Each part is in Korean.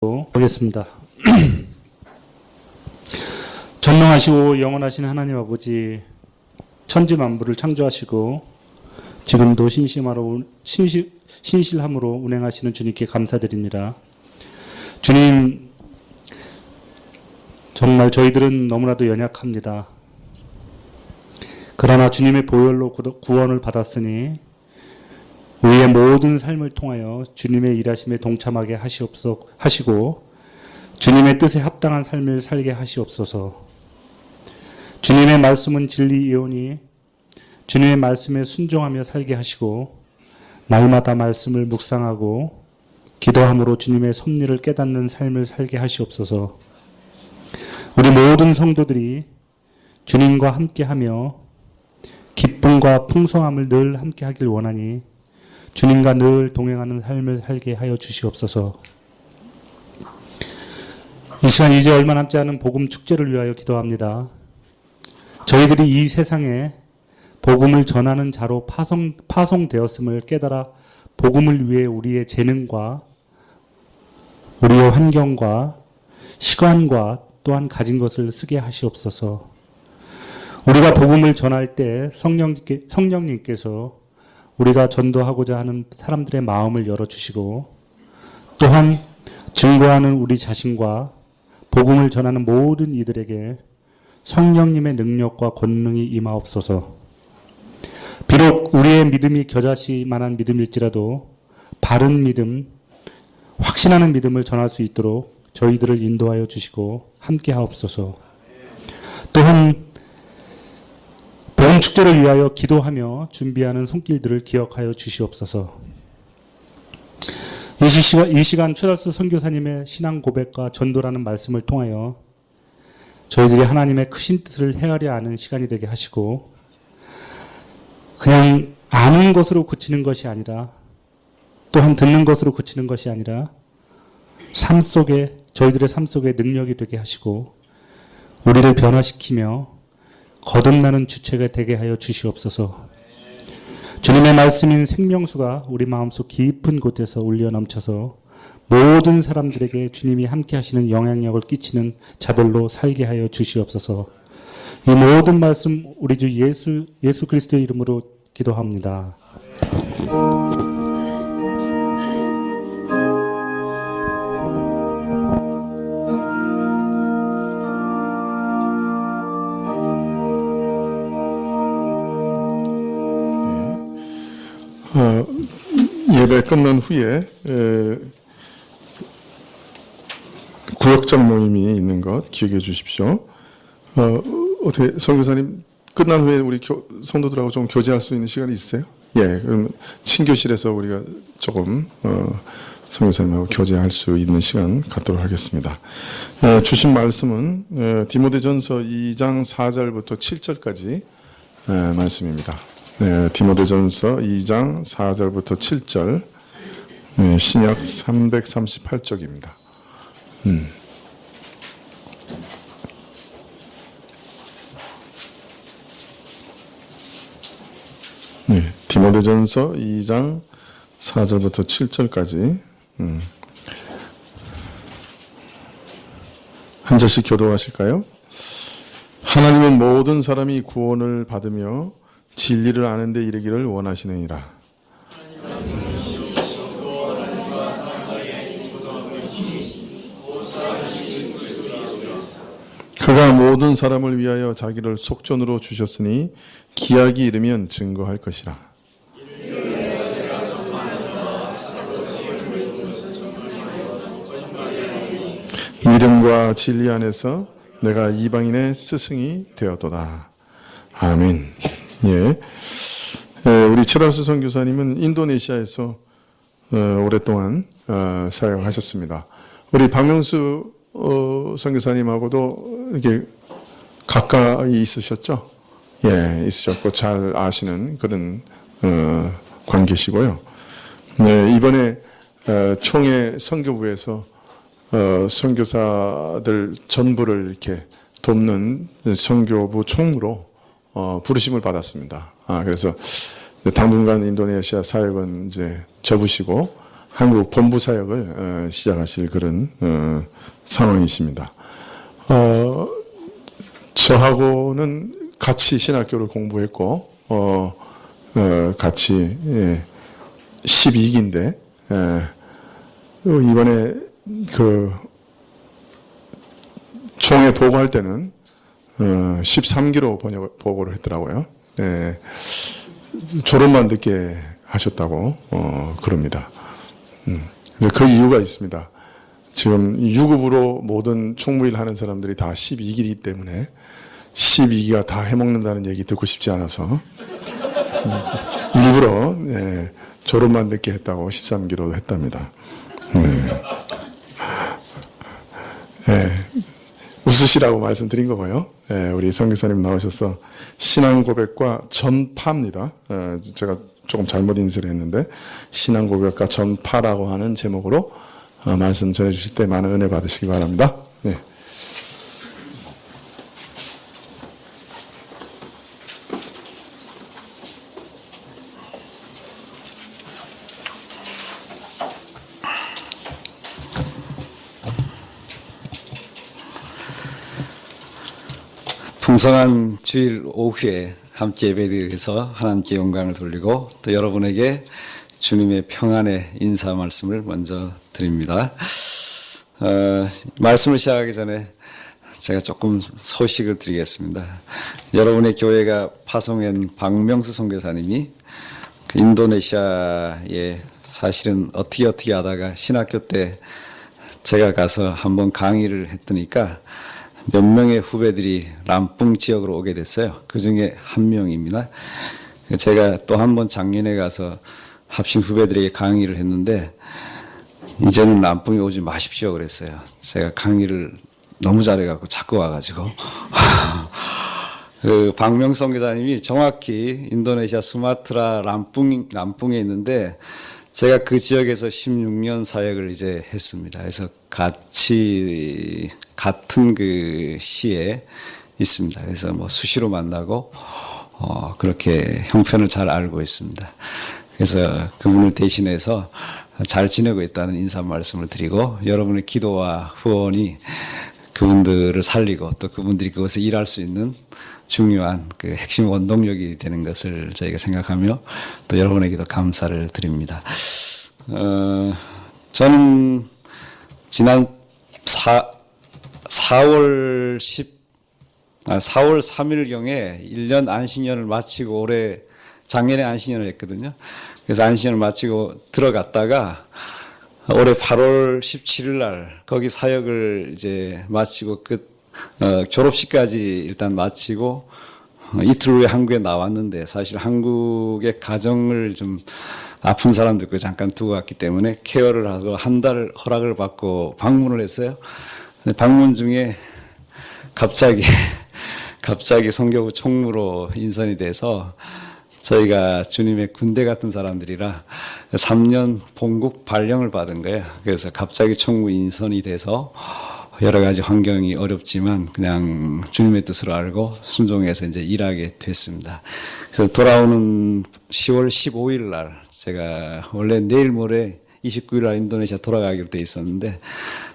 보겠습니다. 전능하시고 영원하신 하나님 아버지, 천지 만물을 창조하시고 지금도 신실함으로 운행하시는 주님께 감사드립니다. 주님, 정말 저희들은 너무나도 연약합니다. 그러나 주님의 보혈로 구원을 받았으니 우리의 모든 삶을 통하여 주님의 일하심에 동참하게 하시고 주님의 뜻에 합당한 삶을 살게 하시옵소서. 주님의 말씀은 진리이오니 주님의 말씀에 순종하며 살게 하시고 날마다 말씀을 묵상하고 기도함으로 주님의 섭리를 깨닫는 삶을 살게 하시옵소서. 우리 모든 성도들이 주님과 함께하며 기쁨과 풍성함을 늘 함께하길 원하니 주님과 늘 동행하는 삶을 살게 하여 주시옵소서. 이 시간 이제 얼마 남지 않은 복음 축제를 위하여 기도합니다. 저희들이 이 세상에 복음을 전하는 자로 파송되었음을 깨달아 복음을 위해 우리의 재능과 우리의 환경과 시간과 또한 가진 것을 쓰게 하시옵소서. 우리가 복음을 전할 때 성령님께서 우리가 전도하고자 하는 사람들의 마음을 열어주시고 또한 증거하는 우리 자신과 복음을 전하는 모든 이들에게 성령님의 능력과 권능이 임하옵소서. 비록 우리의 믿음이 겨자씨만한 믿음일지라도 바른 믿음, 확신하는 믿음을 전할 수 있도록 저희들을 인도하여 주시고 함께 하옵소서. 또한 복음 축제를 위하여 기도하며 준비하는 손길들을 기억하여 주시옵소서. 이 시간 최달수 선교사님의 신앙 고백과 전도라는 말씀을 통하여 저희들이 하나님의 크신 뜻을 헤아려 아는 시간이 되게 하시고 그냥 아는 것으로 그치는 것이 아니라 또한 듣는 것으로 그치는 것이 아니라 저희들의 삶 속에 능력이 되게 하시고 우리를 변화시키며 거듭나는 주체가 되게 하여 주시옵소서. 주님의 말씀인 생명수가 우리 마음속 깊은 곳에서 울려 넘쳐서 모든 사람들에게 주님이 함께 하시는 영향력을 끼치는 자들로 살게 하여 주시옵소서. 이 모든 말씀 우리 주 예수 그리스도의 이름으로 기도합니다. 예배 끝난 후에 구역장 모임이 있는 것 기억해 주십시오. 어떻게 선교사님 끝난 후에 우리 성도들하고 좀 교제할 수 있는 시간이 있어요? 예, 그럼 친교실에서 우리가 조금 선교사님하고 교제할 수 있는 시간 갖도록 하겠습니다. 주신 말씀은 디모데전서 2장 4절부터 7절까지 말씀입니다. 디모데전서 2장 4절부터 7절, 신약 338쪽입니다. 디모데전서 2장 4절부터 7절까지 한 절씩 교도하실까요? 하나님은 모든 사람이 구원을 받으며 진리를 아는 데 이르기를 원하시느니라. 그가 모든 사람을 위하여 자기를 속전으로 주셨으니 기약이 이르면 증거할 것이라. 믿음과 진리 안에서 내가 이방인의 스승이 되었도다. 아멘. 예, 우리 최달수 선교사님은 인도네시아에서 오랫동안 사역하셨습니다. 우리 박명수 선교사님하고도 이렇게 가까이 있으셨죠? 예, 있으셨고 잘 아시는 그런 관계시고요. 네, 이번에 총회 선교부에서 선교사들 전부를 이렇게 돕는 선교부 총무로 부르심을 받았습니다. 그래서 당분간 인도네시아 사역은 이제 접으시고 한국 본부 사역을 시작하실 그런 상황이십니다. 저하고는 같이 신학교를 공부했고 같이 12기인데 이번에 그 총회 보고할 때는 13기로 보고를 했더라고요. 졸업만 늦게 하셨다고 그럽니다. 그 이유가 있습니다. 지금 유급으로 모든 총무일 하는 사람들이 다 12기이기 때문에 12기가 다 해먹는다는 얘기 듣고 싶지 않아서 일부러 졸업만 늦게 했다고 13기로 했답니다. 웃으시라고 말씀드린 거고요. 우리 선교사님 나오셔서 신앙 고백과 전파입니다. 제가 조금 잘못 인쇄를 했는데 신앙 고백과 전파라고 하는 제목으로 말씀 전해주실 때 많은 은혜 받으시기 바랍니다. 네. 풍성한 주일 오후에 함께 예배드려서 하나님께 영광을 돌리고 또 여러분에게 주님의 평안의 인사 말씀을 먼저 드립니다. 말씀을 시작하기 전에 제가 조금 소식을 드리겠습니다. 여러분의 교회가 파송한 박명수 선교사님이 그 인도네시아에 사실은 어떻게 하다가 신학교 때 제가 가서 한번 강의를 했더니까 몇 명의 후배들이 람뿡 지역으로 오게 됐어요. 그 중에 한 명입니다. 제가 또 한 번 작년에 가서 합신 후배들에게 강의를 했는데 이제는 람뿡에 오지 마십시오 그랬어요. 제가 강의를 너무 잘해갖고 자꾸 와가지고 그 박명수 선교사님이 정확히 인도네시아 수마트라 람뿡에 있는데 제가 그 지역에서 16년 사역을 이제 했습니다. 그래서 같은 그 시에 있습니다. 그래서 뭐 수시로 만나고 그렇게 형편을 잘 알고 있습니다. 그래서 그분을 대신해서 잘 지내고 있다는 인사 말씀을 드리고 여러분의 기도와 후원이 그분들을 살리고 또 그분들이 그것을 일할 수 있는 중요한 그 핵심 원동력이 되는 것을 저희가 생각하며 또 여러분에게도 감사를 드립니다. 저는 지난 4월 3일경에 1년 안식년을 마치고 작년에 안식년을 했거든요. 그래서 안식년을 마치고 들어갔다가 올해 8월 17일 날 거기 사역을 이제 마치고 졸업식까지 일단 마치고 이틀 후에 한국에 나왔는데 사실 한국의 가정을 좀 아픈 사람도 있고 잠깐 두고 갔기 때문에 케어를 하고 한 달 허락을 받고 방문을 했어요. 방문 중에 갑자기 선교부 총무로 인선이 돼서 저희가 주님의 군대 같은 사람들이라 3년 본국 발령을 받은 거예요. 그래서 갑자기 총무 인선이 돼서 여러 가지 환경이 어렵지만 그냥 주님의 뜻을 알고 순종해서 이제 일하게 됐습니다. 그래서 돌아오는 10월 15일 날 제가 원래 내일 모레 29일 날 인도네시아 돌아가기로 돼 있었는데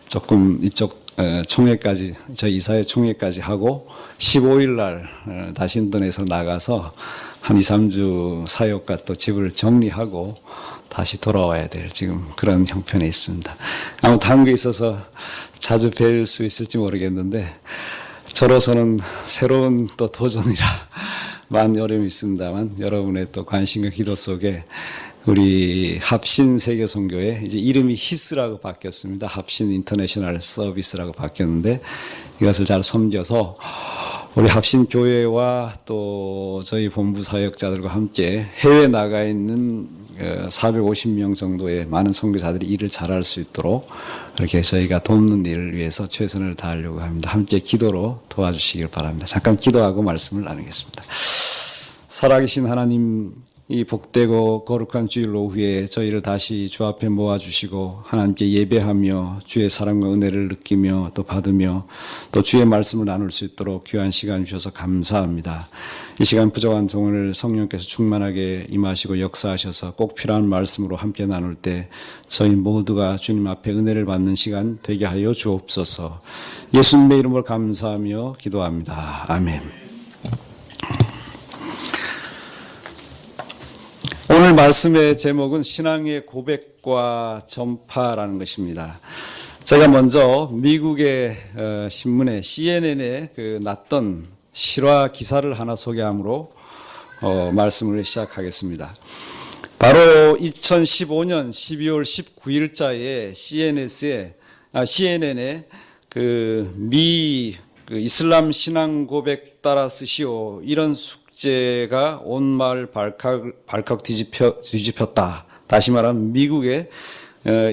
조금 이쪽 총회까지 저희 이사회 총회까지 하고 15일 날 다시 인도네시아 나가서 한 2, 3주 사역과 또 집을 정리하고 다시 돌아와야 될 지금 그런 형편에 있습니다. 아무튼 한국에 있어서 자주 뵐 수 있을지 모르겠는데 저로서는 새로운 또 도전이라 많은 어려움이 있습니다만 여러분의 또 관심과 기도 속에 우리 합신 세계선교회 이제 이름이 히스라고 바뀌었습니다. 합신 인터내셔널 서비스라고 바뀌었는데 이것을 잘 섬겨서 우리 합신 교회와 또 저희 본부 사역자들과 함께 해외에 나가 있는 450명 정도의 많은 선교사들이 일을 잘할 수 있도록 이렇게 저희가 돕는 일을 위해서 최선을 다하려고 합니다. 함께 기도로 도와주시길 바랍니다. 잠깐 기도하고 말씀을 나누겠습니다. 살아계신 하나님, 이 복되고 거룩한 주일 오후에 저희를 다시 주 앞에 모아주시고 하나님께 예배하며 주의 사랑과 은혜를 느끼며 또 받으며 또 주의 말씀을 나눌 수 있도록 귀한 시간 주셔서 감사합니다. 이 시간 부족한 동안을 성령께서 충만하게 임하시고 역사하셔서 꼭 필요한 말씀으로 함께 나눌 때 저희 모두가 주님 앞에 은혜를 받는 시간 되게 하여 주옵소서. 예수님의 이름으로 감사하며 기도합니다. 아멘. 오늘 말씀의 제목은 신앙의 고백과 전파라는 것입니다. 제가 먼저 미국의 신문에 CNN에 났던 실화 기사를 하나 소개함으로 말씀을 시작하겠습니다. 바로 2015년 12월 19일자에 CNN에 미 이슬람 신앙 고백 따라 쓰시오 이런 숙제가 온 마을 발칵 뒤집혔다. 다시 말하면 미국의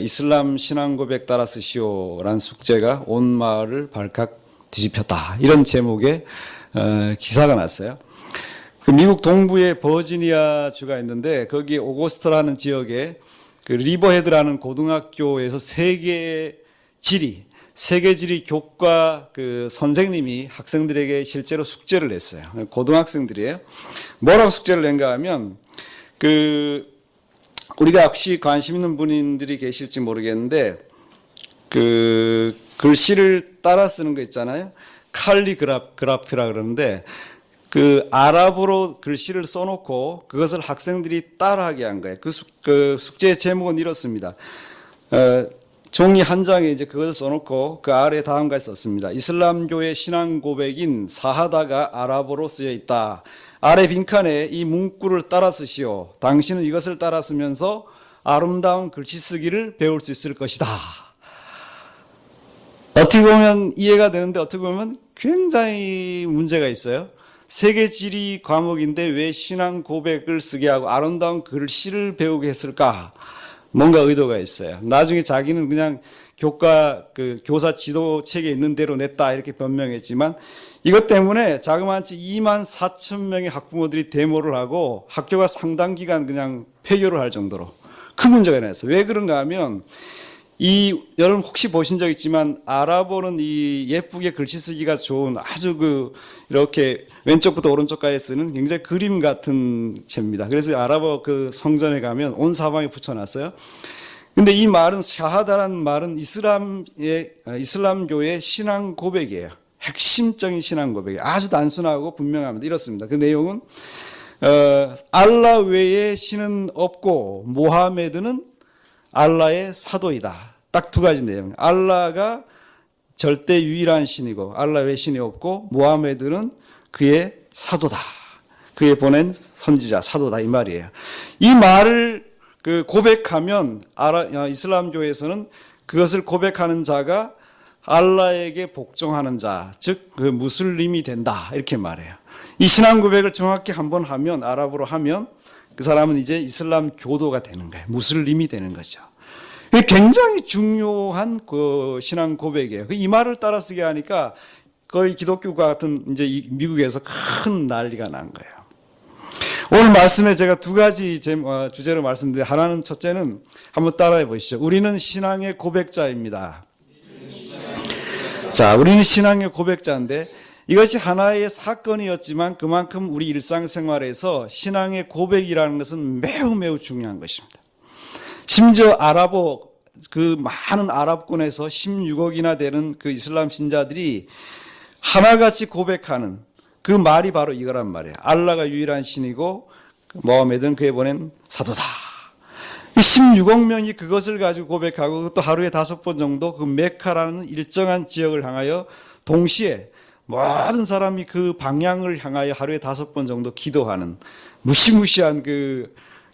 이슬람 신앙 고백 따라 쓰시오라는 숙제가 온 마을을 발칵 뒤집혔다. 이런 제목의 기사가 났어요. 그 미국 동부에 버지니아 주가 있는데 거기 오거스트라는 지역에 그 리버헤드라는 고등학교에서 세계지리 교과 그 선생님이 학생들에게 실제로 숙제를 냈어요. 고등학생들이에요. 뭐라고 숙제를 낸가 하면 우리가 혹시 관심 있는 분들이 계실지 모르겠는데 글씨를 따라 쓰는 거 있잖아요. 칼리그라피라 그러는데 아랍어로 글씨를 써놓고 그것을 학생들이 따라하게 한 거예요. 그 숙제의 제목은 이렇습니다. 종이 한 장에 이제 그것을 써놓고 그 아래에 다음과 썼습니다. 이슬람교의 신앙 고백인 사하다가 아랍어로 쓰여 있다. 아래 빈칸에 이 문구를 따라 쓰시오. 당신은 이것을 따라 쓰면서 아름다운 글씨 쓰기를 배울 수 있을 것이다. 어떻게 보면 이해가 되는데 어떻게 보면 굉장히 문제가 있어요. 세계지리 과목인데 왜 신앙 고백을 쓰게 하고 아름다운 글씨를 배우게 했을까? 뭔가 의도가 있어요. 나중에 자기는 그냥 교사 지도책에 있는 대로 냈다 이렇게 변명했지만 이것 때문에 자그마치 24,000명의 학부모들이 데모를 하고 학교가 상당 기간 그냥 폐교를 할 정도로 큰 문제가 났어요. 왜 그런가 하면 여러분 혹시 보신 적 있지만 아랍어는 이 예쁘게 글씨 쓰기가 좋은 아주 이렇게 왼쪽부터 오른쪽까지 쓰는 굉장히 그림 같은 책입니다. 그래서 아랍어 성전에 가면 온 사방에 붙여놨어요. 근데 이 말은 샤하다라는 말은 이슬람교의 신앙 고백이에요. 핵심적인 신앙 고백이에요. 아주 단순하고 분명합니다. 이렇습니다. 그 내용은 알라 외에 신은 없고 모하메드는 알라의 사도이다. 딱 두 가지 내용. 알라가 절대 유일한 신이고 알라 외에 신이 없고 모하메드는 그의 사도다. 그의 보낸 선지자 사도다 이 말이에요. 이 말을 고백하면 이슬람교에서는 그것을 고백하는 자가 알라에게 복종하는 자, 즉 무슬림이 된다 이렇게 말해요. 이 신앙 고백을 정확히 한번 하면 아랍어로 하면 그 사람은 이제 이슬람 교도가 되는 거예요. 무슬림이 되는 거죠. 굉장히 중요한 신앙 고백이에요. 이 말을 따라 쓰게 하니까 거의 기독교가 같은 이제 미국에서 큰 난리가 난 거예요. 오늘 말씀에 제가 두 가지 주제로 말씀드려요. 하나는 첫째는 한번 따라해 보시죠. 우리는 신앙의 고백자입니다. 자, 우리는 신앙의 고백자인데 이것이 하나의 사건이었지만 그만큼 우리 일상생활에서 신앙의 고백이라는 것은 매우 매우 중요한 것입니다. 심지어 많은 아랍권에서 16억이나 되는 이슬람 신자들이 하나같이 고백하는 그 말이 바로 이거란 말이에요. 알라가 유일한 신이고 모하메드는 그에 보낸 사도다. 16억 명이 그것을 가지고 고백하고 그것도 하루에 5번 정도 메카라는 일정한 지역을 향하여 동시에 모든 사람이 그 방향을 향하여 하루에 5번 정도 기도하는 무시무시한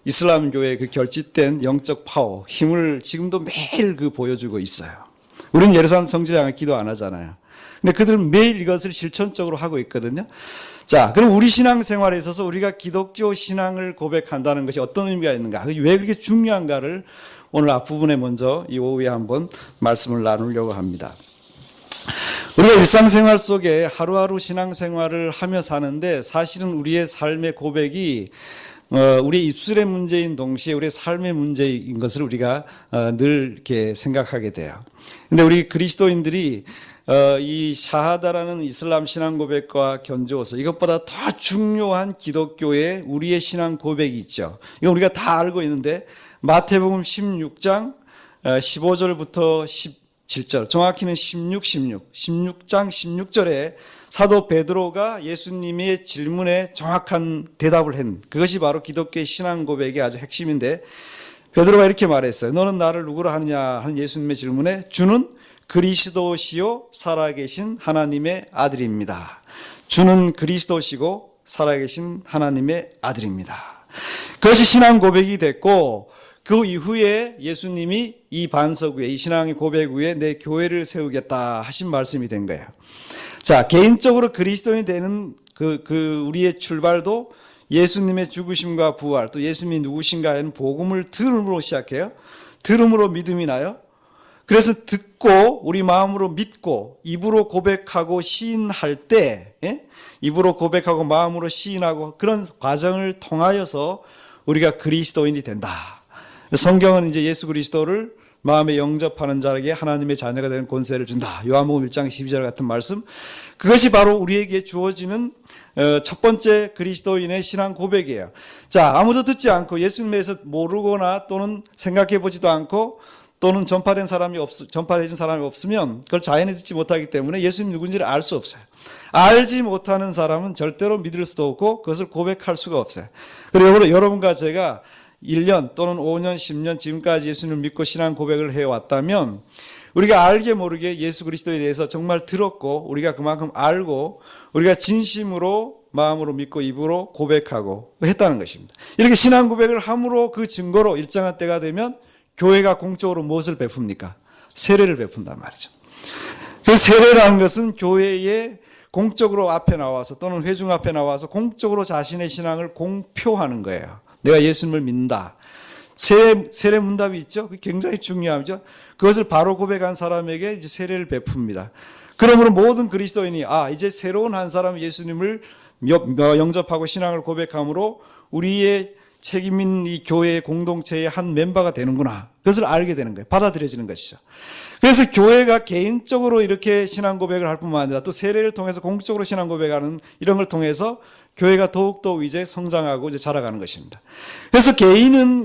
이슬람교의 결집된 영적 파워, 힘을 지금도 매일 보여주고 있어요. 우리는 예루살렘 성지를 향해 기도 안 하잖아요. 근데 그들은 매일 이것을 실천적으로 하고 있거든요. 자, 그럼 우리 신앙생활에 있어서 우리가 기독교 신앙을 고백한다는 것이 어떤 의미가 있는가? 왜 그렇게 중요한가를 오늘 앞부분에 먼저 이 오후에 한번 말씀을 나누려고 합니다. 우리가 일상생활 속에 하루하루 신앙생활을 하며 사는데 사실은 우리의 삶의 고백이 우리 입술의 문제인 동시에 우리의 삶의 문제인 것을 우리가 늘 이렇게 생각하게 돼요. 근데 우리 그리스도인들이 이 샤하다라는 이슬람 신앙 고백과 견주어서 이것보다 더 중요한 기독교의 우리의 신앙 고백이 있죠. 이거 우리가 다 알고 있는데 마태복음 16장 15절부터 17절, 정확히는 16장 16절에 사도 베드로가 예수님의 질문에 정확한 대답을 한 그것이 바로 기독교의 신앙 고백의 아주 핵심인데 베드로가 이렇게 말했어요. 너는 나를 누구로 하느냐 하는 예수님의 질문에 주는 그리스도시요 살아계신 하나님의 아들입니다. 주는 그리스도시고 살아계신 하나님의 아들입니다. 그것이 신앙 고백이 됐고 그 이후에 예수님이 이 반석 위에 이 신앙의 고백 위에 내 교회를 세우겠다 하신 말씀이 된 거예요. 자, 개인적으로 그리스도인이 되는 우리의 출발도 예수님의 죽으심과 부활, 또 예수님이 누구신가 하는 복음을 들음으로 시작해요. 들음으로 믿음이 나요. 그래서 듣고 우리 마음으로 믿고 입으로 고백하고 시인할 때, 입으로 고백하고 마음으로 시인하고 그런 과정을 통하여서 우리가 그리스도인이 된다. 성경은 이제 예수 그리스도를 마음에 영접하는 자에게 하나님의 자녀가 되는 권세를 준다. 요한복음 1장 12절 같은 말씀. 그것이 바로 우리에게 주어지는 첫 번째 그리스도인의 신앙 고백이에요. 자, 아무도 듣지 않고 예수님에 대해서 모르거나 또는 생각해 보지도 않고 또는 전파해준 사람이 없으면 그걸 자연히 듣지 못하기 때문에 예수님 누군지를 알 수 없어요. 알지 못하는 사람은 절대로 믿을 수도 없고 그것을 고백할 수가 없어요. 그리고 여러분과 제가 1년 또는 5년, 10년 지금까지 예수님을 믿고 신앙 고백을 해왔다면 우리가 알게 모르게 예수 그리스도에 대해서 정말 들었고 우리가 그만큼 알고 우리가 진심으로 마음으로 믿고 입으로 고백하고 했다는 것입니다. 이렇게 신앙 고백을 함으로 그 증거로 일정한 때가 되면 교회가 공적으로 무엇을 베풉니까? 세례를 베푼단 말이죠. 그 세례라는 것은 교회에 공적으로 앞에 나와서 또는 회중 앞에 나와서 공적으로 자신의 신앙을 공표하는 거예요. 내가 예수님을 믿는다. 세례 문답이 있죠. 그게 굉장히 중요하죠. 그것을 바로 고백한 사람에게 이제 세례를 베풉니다. 그러므로 모든 그리스도인이 이제 새로운 한 사람 예수님을 영접하고 신앙을 고백함으로 우리의 책임인 이 교회의 공동체의 한 멤버가 되는구나. 그것을 알게 되는 거예요. 받아들여지는 것이죠. 그래서 교회가 개인적으로 이렇게 신앙 고백을 할 뿐만 아니라 또 세례를 통해서 공적으로 신앙 고백하는 이런 걸 통해서 교회가 더욱더 이제 성장하고 이제 자라가는 것입니다. 그래서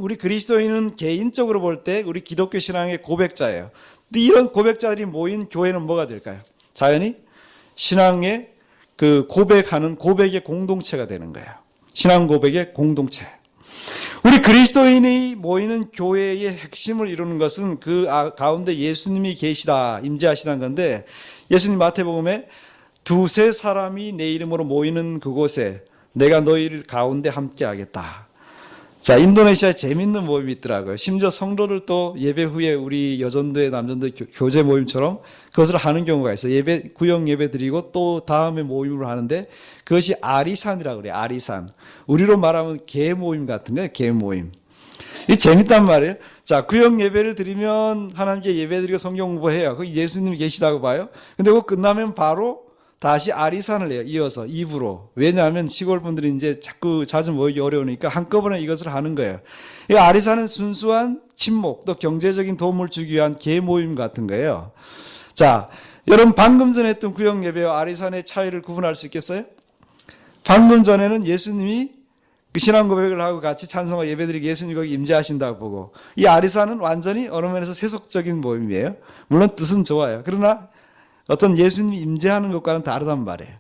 우리 그리스도인은 개인적으로 볼 때 우리 기독교 신앙의 고백자예요. 근데 이런 고백자들이 모인 교회는 뭐가 될까요? 자연히 신앙의 고백하는 고백의 공동체가 되는 거예요. 신앙 고백의 공동체. 우리 그리스도인이 모이는 교회의 핵심을 이루는 것은 그 가운데 예수님이 계시다, 임재하시다는 건데 예수님 마태복음에 두세 사람이 내 이름으로 모이는 그곳에 내가 너희를 가운데 함께 하겠다. 자, 인도네시아에 재밌는 모임이 있더라고요. 심지어 성도를 또 예배 후에 우리 여전도회, 남전도회 교제 모임처럼 그것을 하는 경우가 있어요. 구역 예배 드리고 또 다음에 모임을 하는데 그것이 아리산이라고 그래요. 아리산. 우리로 말하면 개 모임 같은 거예요. 개 모임. 이 재밌단 말이에요. 자, 구역 예배를 드리면 하나님께 예배 드리고 성경 공부해요. 거기 예수님이 계시다고 봐요. 근데 그거 끝나면 바로 다시 아리산을 해요. 이어서 입으로. 왜냐하면 시골 분들이 이제 자주 모이기 어려우니까 한꺼번에 이것을 하는 거예요. 이 아리산은 순수한 친목 또 경제적인 도움을 주기 위한 개 모임 같은 거예요. 자, 여러분 방금 전에 했던 구역 예배와 아리산의 차이를 구분할 수 있겠어요? 방금 전에는 예수님이 그 신앙 고백을 하고 같이 찬송과 예배드리고 예수님이 거기 임재하신다고 보고 이 아리산은 완전히 어느 면에서 세속적인 모임이에요. 물론 뜻은 좋아요. 그러나 어떤 예수님이 임재하는 것과는 다르단 말이에요.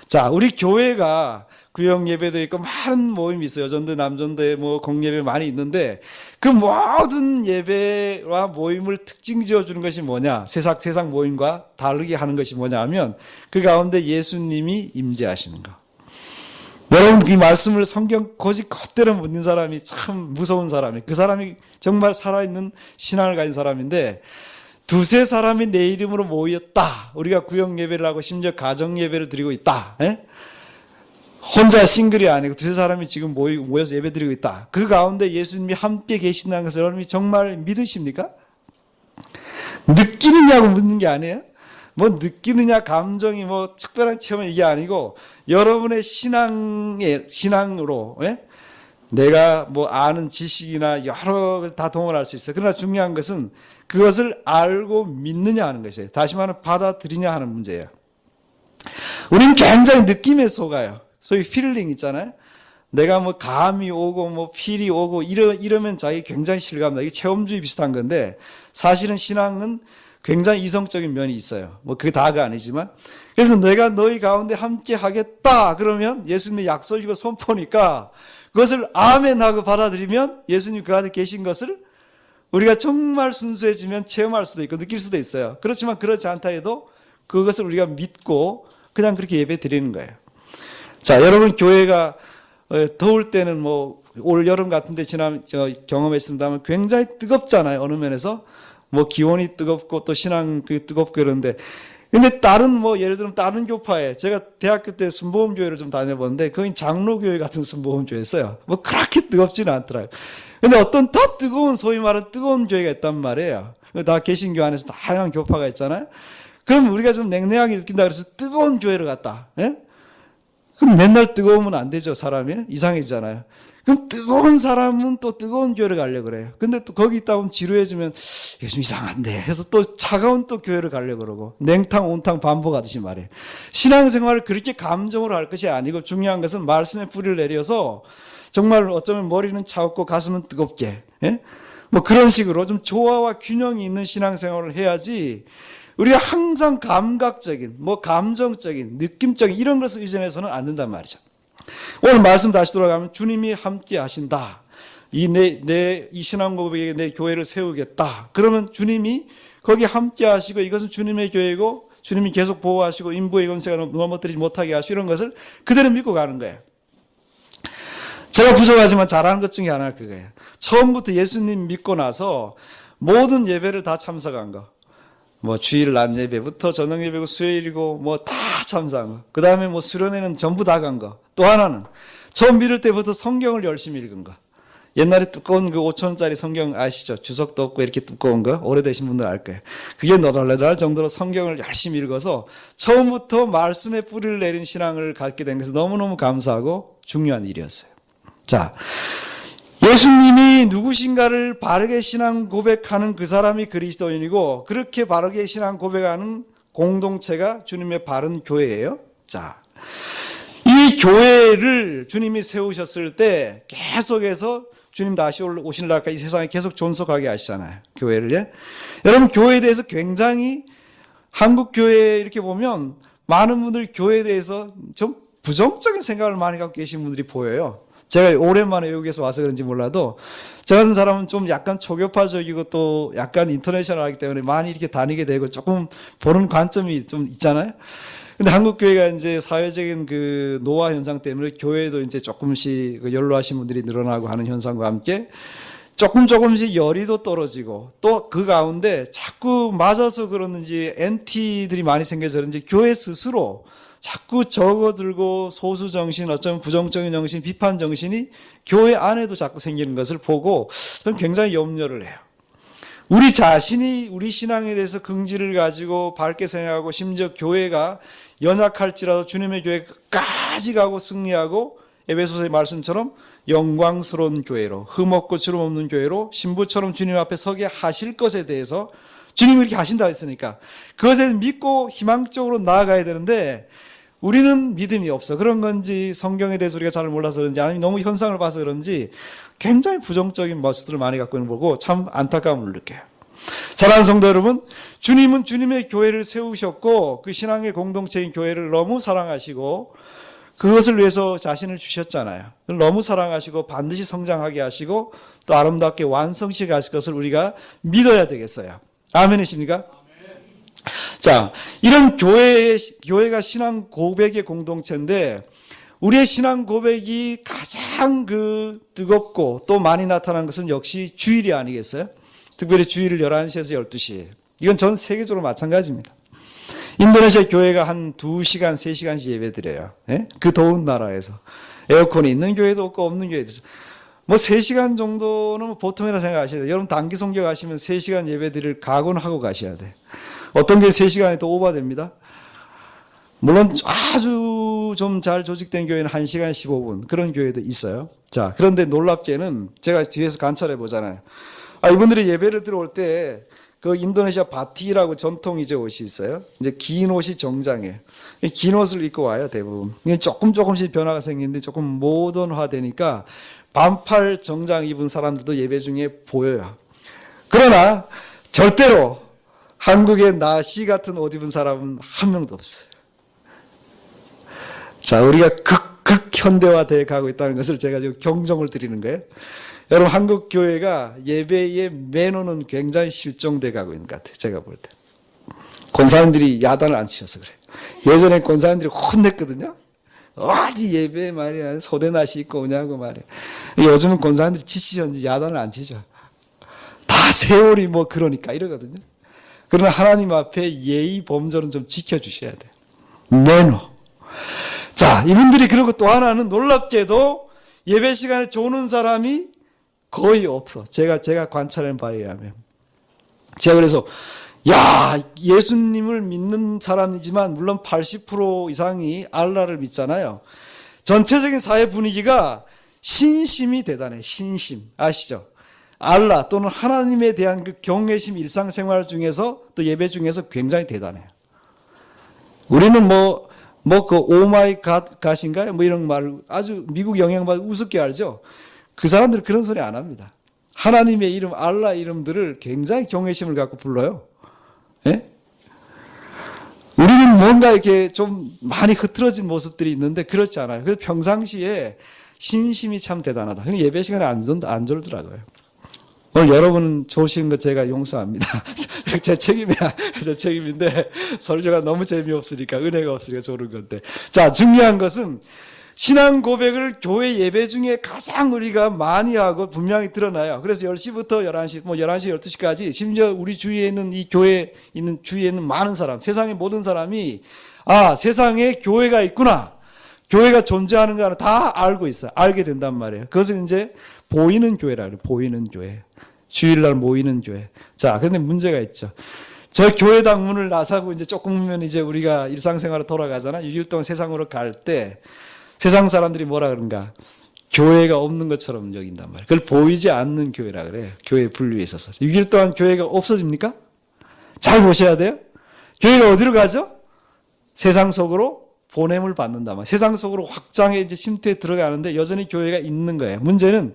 자, 우리 교회가 구역 예배도 있고 많은 모임이 있어요. 여전도, 남전도에 공예배 많이 있는데 그 모든 예배와 모임을 특징 지어주는 것이 뭐냐? 세상 모임과 다르게 하는 것이 뭐냐 하면 그 가운데 예수님이 임재하시는 거. 여러분 이 말씀을 성경 거짓대로 묻는 사람이 참 무서운 사람이에요. 그 사람이 정말 살아있는 신앙을 가진 사람인데 두세 사람이 내 이름으로 모였다. 우리가 구역 예배를 하고 심지어 가정 예배를 드리고 있다. 혼자 싱글이 아니고 두세 사람이 지금 모여서 예배 드리고 있다. 그 가운데 예수님이 함께 계신다는 것을 여러분이 정말 믿으십니까? 느끼느냐고 묻는 게 아니에요. 느끼느냐 감정이 특별한 체험은 이게 아니고 여러분의 신앙으로 내가 뭐 아는 지식이나 여러 걸 다 동원할 수 있어요. 그러나 중요한 것은 그것을 알고 믿느냐 하는 것이에요. 다시 말하면 받아들이냐 하는 문제예요. 우리는 굉장히 느낌에 속아요. 소위 필링 있잖아요. 내가 뭐 감이 오고 뭐 필이 오고 이러면 자기 굉장히 실감나. 이게 체험주의 비슷한 건데 사실은 신앙은 굉장히 이성적인 면이 있어요. 뭐 그게 다가 아니지만. 그래서 내가 너희 가운데 함께 하겠다 그러면 예수님의 약속이고 선포니까 그것을 아멘 하고 받아들이면 예수님 그 안에 계신 것을 우리가 정말 순수해지면 체험할 수도 있고 느낄 수도 있어요. 그렇지만 그렇지 않다 해도 그것을 우리가 믿고 그냥 그렇게 예배 드리는 거예요. 자, 여러분 교회가 더울 때는 뭐 올 여름 같은데 경험했습니다만 굉장히 뜨겁잖아요. 어느 면에서 뭐 기온이 뜨겁고 또 신앙 뜨겁고 그런데 근데 다른 뭐 예를 들면 다른 교파에 제가 대학교 때 순복음교회를 좀 다녀봤는데 거긴 장로교회 같은 순복음교회였어요. 뭐 그렇게 뜨겁지는 않더라고요. 근데 어떤 더 뜨거운 소위 말하는 뜨거운 교회가 있단 말이에요. 다 개신교 안에서 다양한 교파가 있잖아요. 그럼 우리가 좀 냉랭하게 느낀다 그래서 뜨거운 교회를 갔다. 예? 그럼 맨날 뜨거우면 안 되죠. 사람이 이상해지잖아요. 그럼 뜨거운 사람은 또 뜨거운 교회를 가려고 그래요. 근데 또 거기 있다 보면 지루해지면 이게 좀 이상한데 해서 또 차가운 또 교회를 가려고 그러고 냉탕 온탕 반복하듯이 말이에요. 신앙생활을 그렇게 감정으로 할 것이 아니고 중요한 것은 말씀의 뿌리를 내려서 정말 어쩌면 머리는 차갑고 가슴은 뜨겁게 예? 뭐 그런 식으로 좀 조화와 균형이 있는 신앙생활을 해야지 우리가 항상 감각적인 뭐 감정적인 느낌적인 이런 것을 의존해서는 안 된단 말이죠. 오늘 말씀 다시 돌아가면 주님이 함께 하신다. 이 신앙 고백에 내 교회를 세우겠다. 그러면 주님이 거기 함께 하시고 이것은 주님의 교회고 주님이 계속 보호하시고 인부의 권세가 넘어뜨리지 못하게 하시고 이런 것을 그대로 믿고 가는 거예요. 제가 부족하지만 잘하는 것 중에 하나가 그거예요. 처음부터 예수님 믿고 나서 모든 예배를 다 참석한 거. 뭐 주일 낮 예배부터 저녁 예배고 수요일이고 뭐 다 참석한 거. 그 다음에 뭐 수련회는 전부 다 간 거. 또 하나는 처음 믿을 때부터 성경을 열심히 읽은 거. 옛날에 두꺼운 그 5천원짜리 성경 아시죠? 주석도 없고 이렇게 두꺼운 거 오래되신 분들 알 거예요. 그게 너덜너덜할 정도로 성경을 열심히 읽어서 처음부터 말씀의 뿌리를 내린 신앙을 갖게 된 것은 너무너무 감사하고 중요한 일이었어요. 자, 예수님이 누구신가를 바르게 신앙 고백하는 그 사람이 그리스도인이고 그렇게 바르게 신앙 고백하는 공동체가 주님의 바른 교회예요. 자, 이 교회를 주님이 세우셨을 때 계속해서 주님 다시 오실 날까지 이 세상에 계속 존속하게 하시잖아요. 교회를. 예? 여러분 교회에 대해서 굉장히 한국 교회에 이렇게 보면 많은 분들이 교회에 대해서 좀 부정적인 생각을 많이 갖고 계신 분들이 보여요. 제가 오랜만에 외국에서 와서 그런지 몰라도 저 같은 사람은 좀 약간 초교파적이고 또 약간 인터내셔널하기 때문에 많이 이렇게 다니게 되고 조금 보는 관점이 좀 있잖아요. 근데 한국 교회가 이제 사회적인 그 노화 현상 때문에 교회도 이제 조금씩 연로하신 분들이 늘어나고 하는 현상과 함께 조금씩 열의도 떨어지고 또 그 가운데 자꾸 맞아서 그러는지 엔티들이 많이 생겨서 그런지 교회 스스로 자꾸 적어들고 소수 정신, 어쩌면 부정적인 정신, 비판 정신이 교회 안에도 자꾸 생기는 것을 보고 저는 굉장히 염려를 해요. 우리 자신이 우리 신앙에 대해서 긍지를 가지고 밝게 생각하고 심지어 교회가 연약할지라도 주님의 교회까지 가고 승리하고 에베소서의 말씀처럼 영광스러운 교회로 흠없고 주름 없는 교회로 신부처럼 주님 앞에 서게 하실 것에 대해서 주님이 이렇게 하신다 했으니까 그것을 믿고 희망적으로 나아가야 되는데 우리는 믿음이 없어. 그런 건지 성경에 대해서 우리가 잘 몰라서 그런지 아니면 너무 현상을 봐서 그런지 굉장히 부정적인 모습들을 많이 갖고 있는 거 보고 참 안타까움을 느껴요. 사랑하는 성도 여러분, 주님은 주님의 교회를 세우셨고 그 신앙의 공동체인 교회를 너무 사랑하시고 그것을 위해서 자신을 주셨잖아요. 너무 사랑하시고 반드시 성장하게 하시고 또 아름답게 완성시켜 가실 것을 우리가 믿어야 되겠어요. 아멘이십니까? 자, 이런 교회가 신앙 고백의 공동체인데 우리의 신앙 고백이 가장 뜨겁고 또 많이 나타난 것은 역시 주일이 아니겠어요? 특별히 주일 11시에서 12시. 이건 전 세계적으로 마찬가지입니다. 인도네시아 교회가 한 2시간, 3시간씩 예배 드려요. 예? 그 더운 나라에서. 에어컨이 있는 교회도 없고 없는 교회도 있어요. 뭐 3시간 정도는 보통이라 생각하셔야 돼요. 여러분 단기 성교 가시면 3시간 예배 드릴 각오는 하고 가셔야 돼요. 어떤 게 3시간이 또 오버됩니다. 물론 아주 아주 좀 잘 조직된 교회는 1시간 15분 그런 교회도 있어요. 자, 그런데 놀랍게는 제가 뒤에서 관찰해 보잖아요. 이분들이 예배를 들어올 때 그 인도네시아 바티라고 전통 이제 옷이 있어요. 이제 긴 옷이 정장이에요. 긴 옷을 입고 와요, 대부분. 조금씩 변화가 생기는데 조금 모던화되니까 반팔 정장 입은 사람들도 예배 중에 보여요. 그러나 절대로 한국의 나시 같은 옷 입은 사람은 한 명도 없어요. 자, 우리가 극 현대화되어 가고 있다는 것을 제가 지금 경종을 드리는 거예요. 여러분, 한국 교회가 예배의 매너는 굉장히 실종돼 가고 있는 것 같아요. 제가 볼 때. 권사님들이 야단을 안 치셔서 그래요. 예전에 권사님들이 혼냈거든요. 어디 예배 말이야. 소대나시 입고 오냐고 말이야. 요즘은 권사님들이 지치셨는지 야단을 안 치죠. 다 세월이 뭐 그러니까 이러거든요. 그러나 하나님 앞에 예의 범절은 좀 지켜주셔야 돼요. 매너. 자, 이분들이 그리고 또 하나는 놀랍게도 예배 시간에 조는 사람이 거의 없어. 제가 관찰한 바에 의하면. 제가 그래서, 예수님을 믿는 사람이지만, 물론 80% 이상이 알라를 믿잖아요. 전체적인 사회 분위기가 신심이 대단해. 신심. 아시죠? 알라 또는 하나님에 대한 그 경외심 일상생활 중에서 또 예배 중에서 굉장히 대단해요. 우리는 그 오마이 갓인가요? 뭐 이런 말 아주 미국 영향받아 우습게 알죠? 그 사람들은 그런 소리 안 합니다. 하나님의 이름, 알라 이름들을 굉장히 경외심을 갖고 불러요. 예? 우리는 뭔가 이렇게 좀 많이 흐트러진 모습들이 있는데 그렇지 않아요. 그래서 평상시에 신심이 참 대단하다. 근데 예배 시간에 안 졸더라고요. 오늘 여러분 좋으신 거 제가 용서합니다. 제 책임이야. 제 책임인데 설교가 너무 재미없으니까 은혜가 없으니까 좋은 건데. 자, 중요한 것은 신앙 고백을 교회 예배 중에 가장 우리가 많이 하고 분명히 드러나요. 그래서 10시부터 11시, 11시, 12시까지 심지어 우리 주위에 있는 이 교회에 있는 주위에 있는 많은 사람, 세상의 모든 사람이 세상에 교회가 있구나. 교회가 존재하는 거 다 알고 있어요. 알게 된단 말이에요. 그것을 이제 보이는 교회라 그래요. 보이는 교회. 주일날 모이는 교회. 자, 그런데 문제가 있죠. 저 교회당 문을 나서고 이제 조금이면 이제 우리가 일상생활로 돌아가잖아. 6일 동안 세상으로 갈 때 세상 사람들이 뭐라 그런가? 교회가 없는 것처럼 여긴단 말이에요. 그걸 보이지 않는 교회라 그래요. 교회 분류에 있어서. 6일 동안 교회가 없어집니까? 잘 보셔야 돼요. 교회가 어디로 가죠? 세상 속으로 보냄을 받는다 말. 세상 속으로 확장해 이제 침투에 들어가는데 여전히 교회가 있는 거예요. 문제는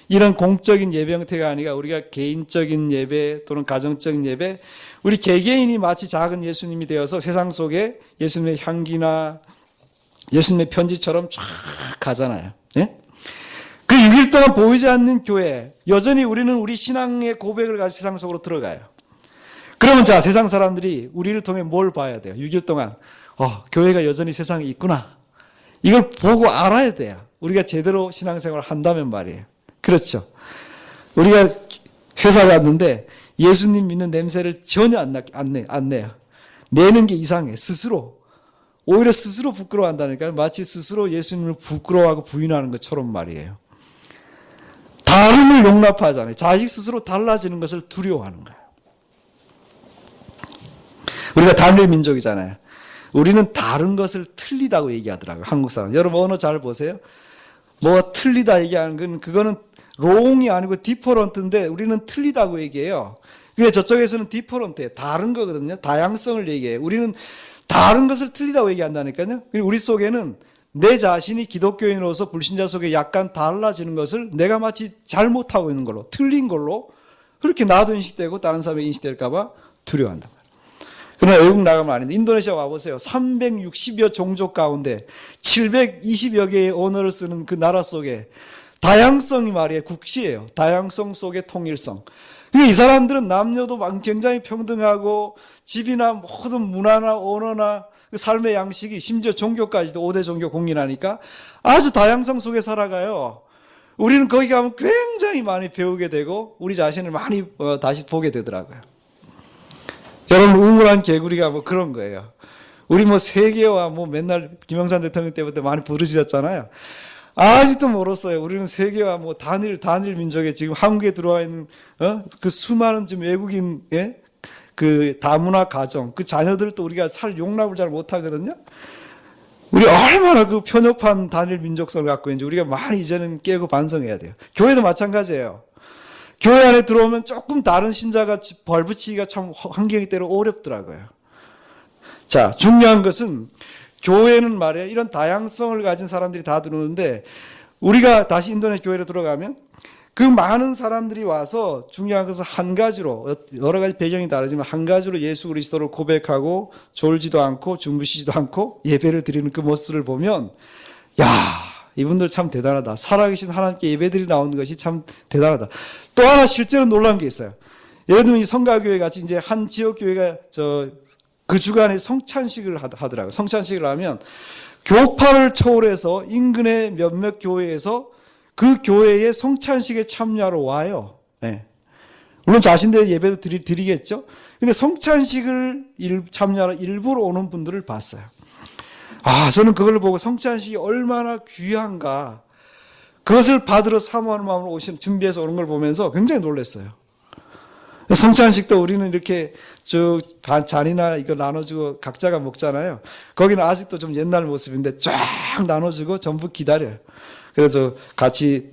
이런 공적인 예배 형태가 아니라 우리가 개인적인 예배 또는 가정적인 예배, 우리 개개인이 마치 작은 예수님이 되어서 세상 속에 예수님의 향기나 예수님의 편지처럼 쫙 가잖아요. 예? 그 6일 동안 보이지 않는 교회, 여전히 우리는 우리 신앙의 고백을 가지고 세상 속으로 들어가요. 그러면 자, 세상 사람들이 우리를 통해 뭘 봐야 돼요? 6일 동안 교회가 여전히 세상에 있구나. 이걸 보고 알아야 돼요. 우리가 제대로 신앙생활을 한다면 말이에요. 그렇죠. 우리가 회사 갔는데 예수님 믿는 냄새를 전혀 안 내요. 내는 게 이상해. 스스로. 오히려 스스로 부끄러워한다니까요. 마치 스스로 예수님을 부끄러워하고 부인하는 것처럼 말이에요. 다름을 용납하잖아요. 자식 스스로 달라지는 것을 두려워하는 거예요. 우리가 단일 민족이잖아요. 우리는 다른 것을 틀리다고 얘기하더라고요. 한국 사람. 여러분 언어 잘 보세요. 뭐가 틀리다 얘기하는 건 그거는 wrong이 아니고 different인데 우리는 틀리다고 얘기해요. 근데 저쪽에서는 different예요. 다른 거거든요. 다양성을 얘기해요. 우리는 다른 것을 틀리다고 얘기한다니까요. 우리 속에는 내 자신이 기독교인으로서 불신자 속에 약간 달라지는 것을 내가 마치 잘못하고 있는 걸로, 틀린 걸로 그렇게 나도 인식되고 다른 사람이 인식될까 봐 두려워한단 말이에요. 그러나 외국 나가면 아닌데 인도네시아 와보세요. 360여 종족 가운데 720여 개의 언어를 쓰는 그 나라 속에 다양성이 말이에요. 국시예요. 다양성 속의 통일성. 이 사람들은 남녀도 굉장히 평등하고 집이나 모든 문화나 언어나 그 삶의 양식이 심지어 종교까지도 5대 종교 공인하니까 아주 다양성 속에 살아가요. 우리는 거기 가면 굉장히 많이 배우게 되고 우리 자신을 많이 다시 보게 되더라고요. 여러분 우물한 개구리가 뭐 그런 거예요. 우리 세계와 맨날 김영삼 대통령 때부터 많이 부르짖었잖아요. 아직도 멀었어요. 우리는 세계와 단일 민족에 지금 한국에 들어와 있는 그 수많은 지금 외국인 그 다문화 가정 그 자녀들도 우리가 살 용납을 잘 못하거든요. 우리 얼마나 그 편협한 단일 민족성을 갖고 있는지 우리가 많이 이제는 깨고 반성해야 돼요. 교회도 마찬가지예요. 교회 안에 들어오면 조금 다른 신자가 벌붙이기가 참 환경이 때로 어렵더라고요. 자, 중요한 것은 교회는 말이에요. 이런 다양성을 가진 사람들이 다 들어오는데 우리가 다시 인도네시아 교회로 들어가면 그 많은 사람들이 와서 중요한 것은 한 가지로, 여러 가지 배경이 다르지만 한 가지로 예수 그리스도를 고백하고 졸지도 않고 주무시지도 않고 예배를 드리는 그 모습을 보면 야, 이분들 참 대단하다. 살아계신 하나님께 예배드리 나오는 것이 참 대단하다. 또 하나 실제로 놀라운 게 있어요. 예를 들면 이 성가교회 같이 이제 한 지역 교회가 그 주간에 성찬식을 하더라고요. 성찬식을 하면 교파를 초월해서 인근의 몇몇 교회에서 그 교회의 성찬식에 참여하러 와요. 네. 물론 자신들의 예배도 드리겠죠. 근데 성찬식을 참여하러 일부러 오는 분들을 봤어요. 아, 저는 그걸 보고 성찬식이 얼마나 귀한가. 그것을 받으러 사모하는 마음으로 준비해서 오는 걸 보면서 굉장히 놀랐어요. 성찬식도 우리는 이렇게 잔이나 이거 나눠주고 각자가 먹잖아요. 거기는 아직도 좀 옛날 모습인데 쫙 나눠주고 전부 기다려요. 그래서 같이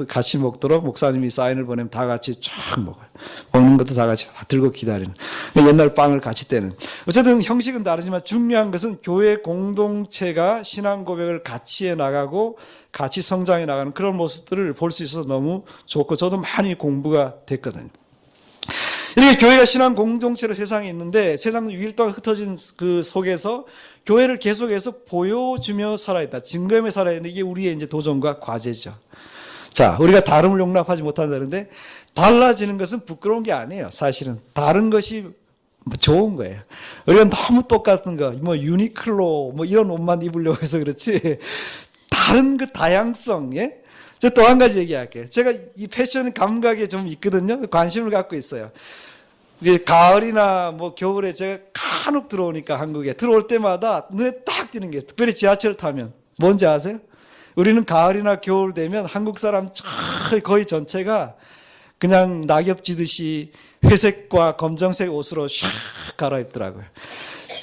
같이 먹도록 목사님이 사인을 보내면 다 같이 쫙 먹어요. 먹는 것도 다 같이 다 들고 기다리는. 옛날 빵을 같이 떼는. 어쨌든 형식은 다르지만 중요한 것은 교회 공동체가 신앙 고백을 같이 해 나가고 같이 성장해 나가는 그런 모습들을 볼 수 있어서 너무 좋고 저도 많이 공부가 됐거든요. 이렇게 교회가 신앙 공동체로 세상에 있는데 세상 6일 동안 흩어진 그 속에서 교회를 계속해서 보여주며 살아야 있다. 증거하며 살아야 있는데 이게 우리의 이제 도전과 과제죠. 자, 우리가 다름을 용납하지 못한다는데 달라지는 것은 부끄러운 게 아니에요. 사실은 다른 것이 좋은 거예요. 우리가 너무 똑같은 거, 유니클로 이런 옷만 입으려고 해서 그렇지 다른 그 다양성, 예? 제가 또 한 가지 얘기할게요. 제가 이 패션 감각에 좀 있거든요. 관심을 갖고 있어요. 이제 가을이나 겨울에 제가 간혹 들어오니까 한국에 들어올 때마다 눈에 딱 띄는 게 있어요. 특별히 지하철 타면 뭔지 아세요? 우리는 가을이나 겨울 되면 한국 사람 거의 전체가 그냥 낙엽 지듯이 회색과 검정색 옷으로 샥 갈아입더라고요.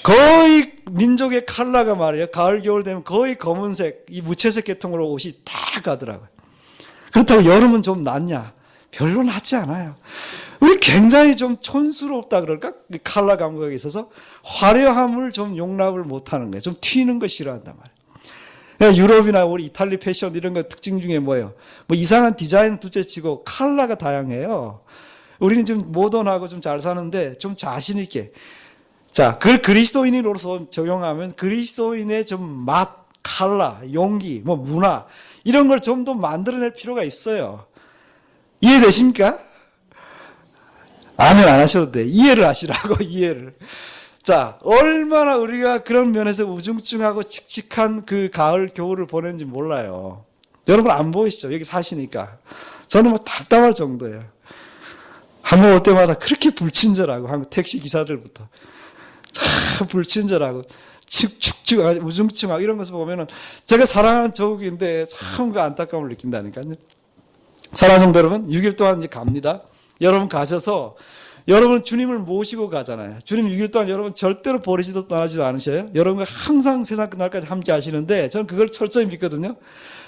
거의 민족의 컬러가 말이에요. 가을 겨울 되면 거의 검은색 이 무채색 계통으로 옷이 다 가더라고요. 그렇다고 여름은 좀 낫냐? 별로 낫지 않아요. 우리 굉장히 좀 촌스럽다 그럴까? 컬러 감각에 있어서 화려함을 좀 용납을 못하는 거예요. 좀 튀는 거 싫어한단 말이에요. 유럽이나 우리 이탈리 패션 이런 거 특징 중에 뭐예요? 이상한 디자인 둘째치고 컬러가 다양해요. 우리는 좀 모던하고 좀 잘 사는데 좀 자신 있게. 자, 그걸 그리스도인으로서 적용하면 그리스도인의 좀 맛, 컬러, 용기, 문화 이런 걸 좀 더 만들어낼 필요가 있어요. 이해되십니까? 아멘 안 하셔도 돼. 이해를 하시라고, 이해를. 자, 얼마나 우리가 그런 면에서 우중충하고 칙칙한 그 가을, 겨울을 보내는지 몰라요. 여러분 안 보이시죠? 여기 사시니까. 저는 답답할 정도예요. 한번 올 때마다 그렇게 불친절하고, 한국 택시 기사들부터. 참 불친절하고, 축축, 우중충하고 이런 것을 보면은 제가 사랑하는 조국인데 참 그 안타까움을 느낀다니까요. 사랑하는 성도 여러분, 6일 동안 이제 갑니다. 여러분 가셔서 여러분 주님을 모시고 가잖아요. 주님 6일 동안 여러분 절대로 버리지도 떠나지도 않으셔요. 여러분과 항상 세상 끝날까지 함께 하시는데 저는 그걸 철저히 믿거든요.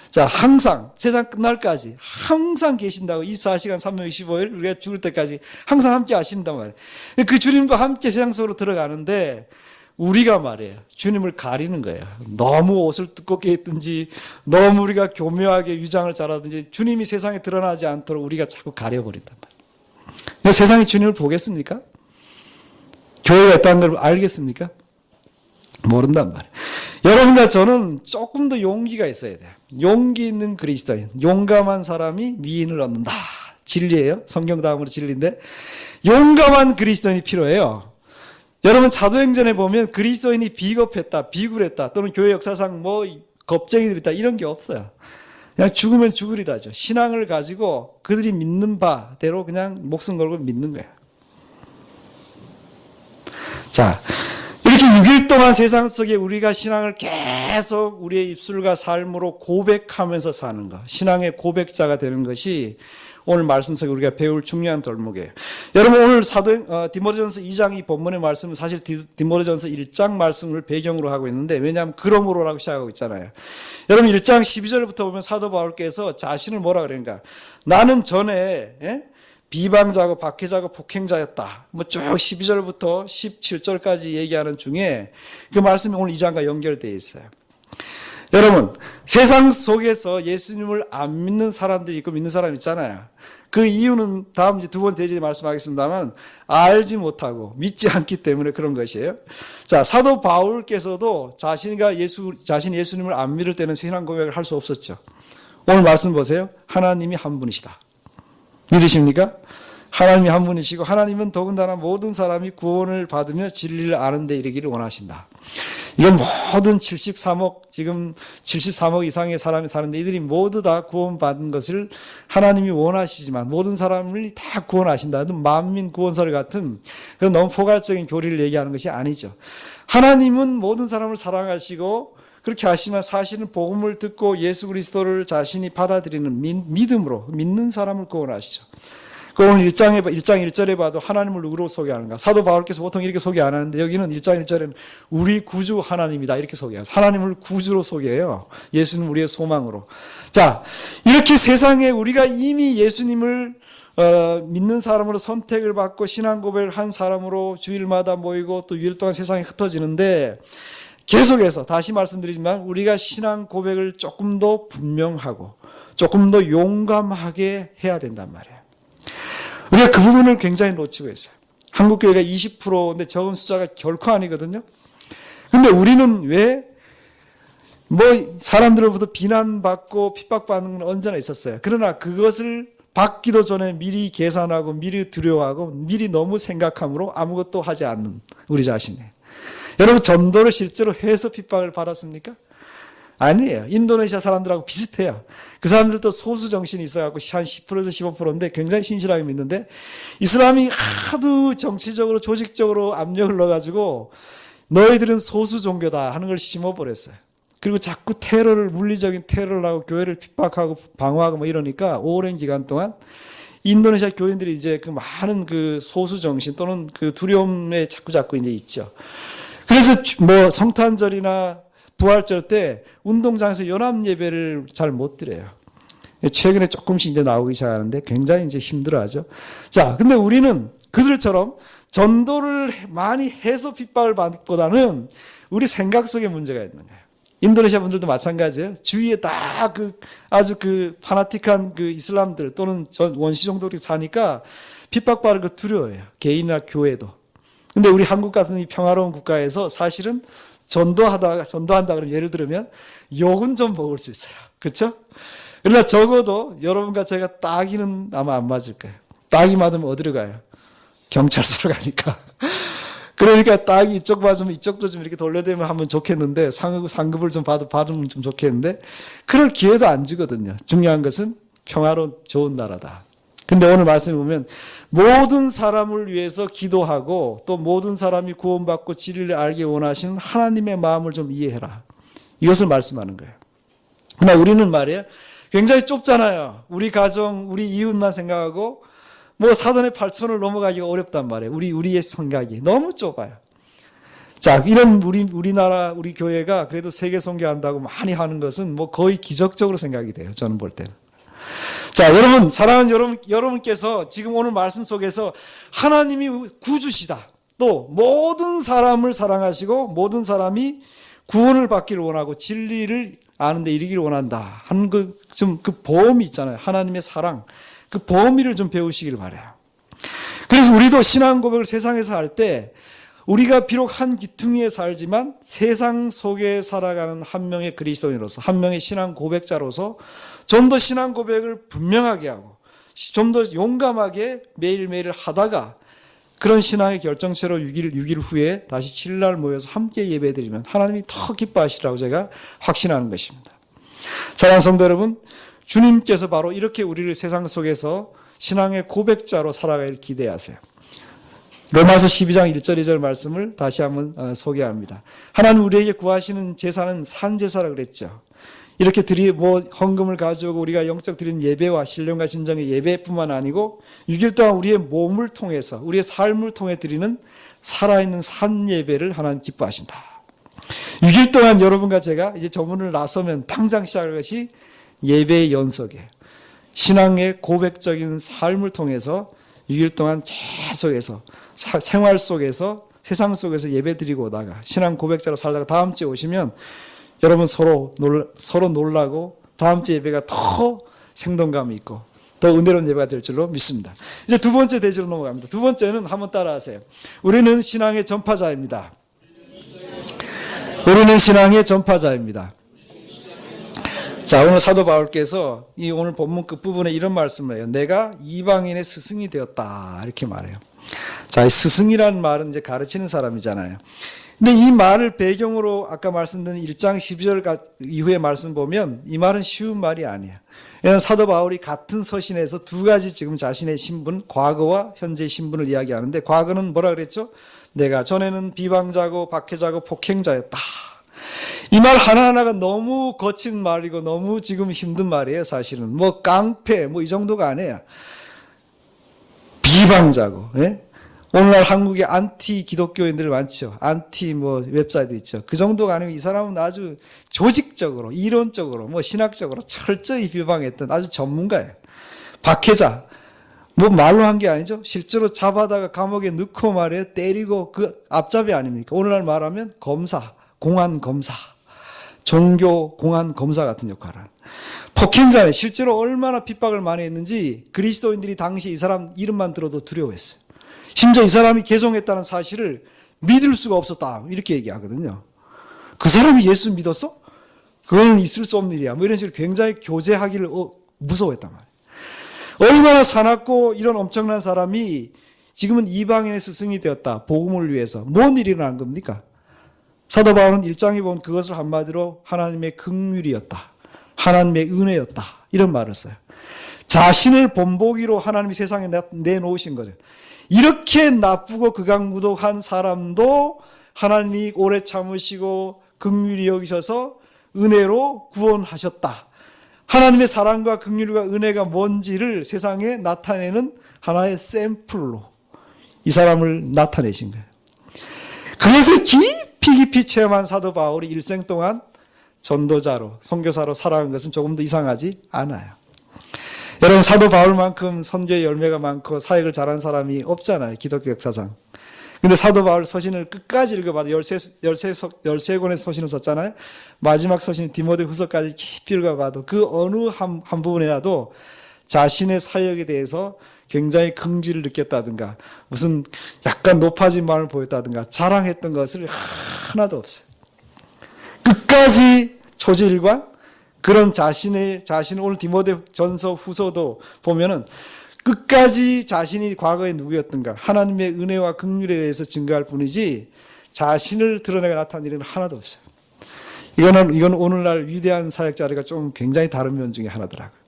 자, 항상 세상 끝날까지 항상 계신다고 24시간 365일 우리가 죽을 때까지 항상 함께 하신단 말이에요. 그 주님과 함께 세상 속으로 들어가는데 우리가 말이에요. 주님을 가리는 거예요. 너무 옷을 두껍게 입든지 너무 우리가 교묘하게 위장을 잘하든지 주님이 세상에 드러나지 않도록 우리가 자꾸 가려버린단 말이에요. 세상이 주님을 보겠습니까? 교회가 있다는 걸 알겠습니까? 모른단 말이에요. 여러분과 저는 조금 더 용기가 있어야 돼요. 용기 있는 그리스도인, 용감한 사람이 미인을 얻는다. 진리예요. 성경 다음으로 진리인데 용감한 그리스도인이 필요해요. 여러분 사도행전에 보면 그리스도인이 비겁했다, 비굴했다 또는 교회 역사상 겁쟁이들이다 이런 게 없어요. 그냥 죽으면 죽으리다죠. 신앙을 가지고 그들이 믿는 바대로 그냥 목숨 걸고 믿는 거예요. 자, 이렇게 6일 동안 세상 속에 우리가 신앙을 계속 우리의 입술과 삶으로 고백하면서 사는 것, 신앙의 고백자가 되는 것이 오늘 말씀 속에 우리가 배울 중요한 덜목이에요. 여러분 오늘 디모데전서 2장 이 본문의 말씀은 사실 디모데전서 1장 말씀을 배경으로 하고 있는데, 왜냐하면 그러므로라고 시작하고 있잖아요. 여러분 1장 12절부터 보면 사도 바울께서 자신을 뭐라 그러는가? 나는 전에 비방자고 박해자고 폭행자였다. 뭐 쭉 12절부터 17절까지 얘기하는 중에 그 말씀이 오늘 2장과 연결되어 있어요. 여러분 세상 속에서 예수님을 안 믿는 사람들이 있고 믿는 사람 있잖아요. 그 이유는 다음 이제 두 번째 이제 말씀하겠습니다만 알지 못하고 믿지 않기 때문에 그런 것이에요. 자, 사도 바울께서도 자신이 예수님을 안 믿을 때는 신앙 고백을 할 수 없었죠. 오늘 말씀 보세요. 하나님이 한 분이시다. 믿으십니까? 하나님이 한 분이시고 하나님은 더군다나 모든 사람이 구원을 받으며 진리를 아는 데 이르기를 원하신다. 이건 모든 73억 이상의 사람이 사는데 이들이 모두 다 구원받은 것을 하나님이 원하시지만 모든 사람을 다 구원하신다. 만민 구원설 같은 그런 너무 포괄적인 교리를 얘기하는 것이 아니죠. 하나님은 모든 사람을 사랑하시고 그렇게 하시면 사실은 복음을 듣고 예수 그리스도를 자신이 받아들이는 믿음으로 믿는 사람을 구원하시죠. 그 오늘 1장 1절에 봐도 하나님을 누구로 소개하는가? 사도 바울께서 보통 이렇게 소개 안 하는데 여기는 1장 1절에는 우리 구주 하나님이다 이렇게 소개해요. 하나님을 구주로 소개해요. 예수는 우리의 소망으로. 자, 이렇게 세상에 우리가 이미 예수님을 믿는 사람으로 선택을 받고 신앙 고백을 한 사람으로 주일마다 모이고 또 유일 동안 세상에 흩어지는데, 계속해서 다시 말씀드리지만 우리가 신앙 고백을 조금 더 분명하고 조금 더 용감하게 해야 된단 말이에요. 우리가 그 부분을 굉장히 놓치고 있어요. 한국교회가 20%인데 적은 숫자가 결코 아니거든요. 근데 우리는 왜 사람들로부터 비난받고 핍박받는 건 언제나 있었어요. 그러나 그것을 받기도 전에 미리 계산하고 미리 두려워하고 미리 너무 생각함으로 아무것도 하지 않는 우리 자신이. 여러분 전도를 실제로 해서 핍박을 받았습니까? 아니에요. 인도네시아 사람들하고 비슷해요. 그 사람들도 소수 정신이 있어갖고 한 10%에서 15%인데 굉장히 신실하게 믿는데 이슬람이 하도 정치적으로 조직적으로 압력을 넣어가지고 너희들은 소수 종교다 하는 걸 심어버렸어요. 그리고 자꾸 물리적인 테러를 하고 교회를 핍박하고 방어하고 이러니까 오랜 기간 동안 인도네시아 교인들이 이제 그 많은 그 소수 정신 또는 그 두려움에 자꾸 이제 있죠. 그래서 성탄절이나 부활절 때 운동장에서 연합 예배를 잘 못 드려요. 최근에 조금씩 이제 나오기 시작하는데 굉장히 이제 힘들어하죠. 자, 근데 우리는 그들처럼 전도를 많이 해서 핍박을 받기보다는 우리 생각 속에 문제가 있는 거예요. 인도네시아 분들도 마찬가지예요. 주위에 다 아주 파나틱한 이슬람들 또는 원시 정도로 사니까 핍박받을 거 두려워해요. 개인이나 교회도. 근데 우리 한국 같은 이 평화로운 국가에서 사실은 전도한다 그러면 예를 들면 욕은 좀 먹을 수 있어요. 그렇죠? 그러나 적어도 여러분과 제가 따기는 아마 안 맞을 거예요. 따기 맞으면 어디로 가요? 경찰서로 가니까. 그러니까 따기 이쪽 맞으면 이쪽도 좀 이렇게 돌려대면 하면 좋겠는데 상급을 좀 받으면 좀 좋겠는데 그럴 기회도 안 주거든요. 중요한 것은 평화로운 좋은 나라다. 근데 오늘 말씀을 보면 모든 사람을 위해서 기도하고 또 모든 사람이 구원받고 진리를 알기 원하시는 하나님의 마음을 좀 이해해라. 이것을 말씀하는 거예요. 그러나 우리는 말이에요. 굉장히 좁잖아요. 우리 가정, 우리 이웃만 생각하고 사돈의 8천을 넘어가기가 어렵단 말이에요. 우리의 생각이 너무 좁아요. 자, 이런 우리나라, 우리 교회가 그래도 세계 선교한다고 많이 하는 것은 거의 기적적으로 생각이 돼요. 저는 볼 때는. 자, 여러분, 사랑하는 여러분께서 지금 오늘 말씀 속에서 하나님이 구주시다. 또 모든 사람을 사랑하시고 모든 사람이 구원을 받기를 원하고 진리를 아는 데 이르기를 원한다 하는 그 보험이 있잖아요. 하나님의 사랑. 그 범위를 좀 배우시길 바라요. 그래서 우리도 신앙 고백을 세상에서 할 때 우리가 비록 한 기퉁이에 살지만 세상 속에 살아가는 한 명의 그리스도인으로서 한 명의 신앙 고백자로서 좀 더 신앙 고백을 분명하게 하고 좀 더 용감하게 매일매일 하다가 그런 신앙의 결정체로 6일 후에 다시 7일 모여서 함께 예배드리면 하나님이 더 기뻐하시라고 제가 확신하는 것입니다. 사랑하는 성도 여러분, 주님께서 바로 이렇게 우리를 세상 속에서 신앙의 고백자로 살아가길 기대하세요. 로마서 12장 1절 2절 말씀을 다시 한번 소개합니다. 하나님 우리에게 구하시는 제사는 산제사라고 그랬죠. 이렇게 헌금을 가져오고 우리가 영적 드리는 예배와 신령과 진정의 예배뿐만 아니고 6일 동안 우리의 몸을 통해서 우리의 삶을 통해 드리는 살아있는 산 예배를 하나님 기뻐하신다. 6일 동안 여러분과 제가 이제 저문을 나서면 당장 시작할 것이 예배의 연속이에요. 신앙의 고백적인 삶을 통해서 6일 동안 계속해서 생활 속에서 세상 속에서 예배 드리고 오다가 신앙 고백자로 살다가 다음 주에 오시면 여러분 서로 놀라고 다음 주 예배가 더 생동감이 있고 더 은혜로운 예배가 될 줄로 믿습니다. 이제 두 번째 대지로 넘어갑니다. 두 번째는 한번 따라하세요. 우리는 신앙의 전파자입니다. 우리는 신앙의 전파자입니다. 자, 오늘 사도 바울께서 이 오늘 본문 끝부분에 이런 말씀을 해요. 내가 이방인의 스승이 되었다. 이렇게 말해요. 자, 이 스승이라는 말은 이제 가르치는 사람이잖아요. 근데 이 말을 배경으로 아까 말씀드린 1장 12절 이후의 말씀 보면 이 말은 쉬운 말이 아니에요. 왜냐하면 사도 바울이 같은 서신에서 두 가지 지금 자신의 신분, 과거와 현재의 신분을 이야기하는데 과거는 뭐라 그랬죠? 내가 전에는 비방자고 박해자고 폭행자였다. 이 말 하나하나가 너무 거친 말이고 너무 지금 힘든 말이에요, 사실은. 뭐 깡패, 뭐 이 정도가 아니에요. 비방자고, 예? 오늘날 한국에 안티 기독교인들 많죠. 안티 웹사이트 있죠. 그 정도가 아니고 이 사람은 아주 조직적으로, 이론적으로, 신학적으로 철저히 비방했던 아주 전문가예요. 박해자. 말로 한 게 아니죠. 실제로 잡아다가 감옥에 넣고 말이에요. 때리고 그 앞잡이 아닙니까? 오늘날 말하면 검사, 공안 검사, 종교 공안 검사 같은 역할을 하는. 폭행자는 실제로 얼마나 핍박을 많이 했는지 그리스도인들이 당시 이 사람 이름만 들어도 두려워했어요. 심지어 이 사람이 개종했다는 사실을 믿을 수가 없었다. 이렇게 얘기하거든요. 그 사람이 예수 믿었어? 그건 있을 수 없는 일이야. 이런 식으로 굉장히 교제하기를 무서워했단 말이에요. 얼마나 사납고 이런 엄청난 사람이 지금은 이방인의 스승이 되었다. 복음을 위해서. 뭔 일이 일어난 겁니까? 사도 바울은 1장에 보면 그것을 한마디로 하나님의 긍휼이었다. 하나님의 은혜였다. 이런 말을 써요. 자신을 본보기로 하나님이 세상에 내놓으신 거죠. 이렇게 나쁘고 극악무도한 사람도 하나님이 오래 참으시고 긍휼히 여기셔서 은혜로 구원하셨다. 하나님의 사랑과 긍휼과 은혜가 뭔지를 세상에 나타내는 하나의 샘플로 이 사람을 나타내신 거예요. 그것을 깊이 체험한 사도 바울이 일생 동안 전도자로, 선교사로 살아간 것은 조금도 이상하지 않아요. 여러분, 사도 바울만큼 선교의 열매가 많고 사역을 잘한 사람이 없잖아요. 기독교 역사상. 근데 사도 바울 서신을 끝까지 읽어봐도 13권의 서신을 썼잖아요. 마지막 서신 디모데 후서까지 깊이 읽어봐도 그 어느 한 부분에라도 자신의 사역에 대해서 굉장히 긍지를 느꼈다든가 무슨 약간 높아진 마음을 보였다든가 자랑했던 것을 하나도 없어요. 끝까지 초지일관 그런 자신을 오늘 디모데 전서 후서도 보면은 끝까지 자신이 과거에 누구였던가 하나님의 은혜와 긍휼에 대해서 증거할 뿐이지 자신을 드러내가 나타난 일은 하나도 없어요. 이건 오늘날 위대한 사역자리가 좀 굉장히 다른 면 중에 하나더라고요.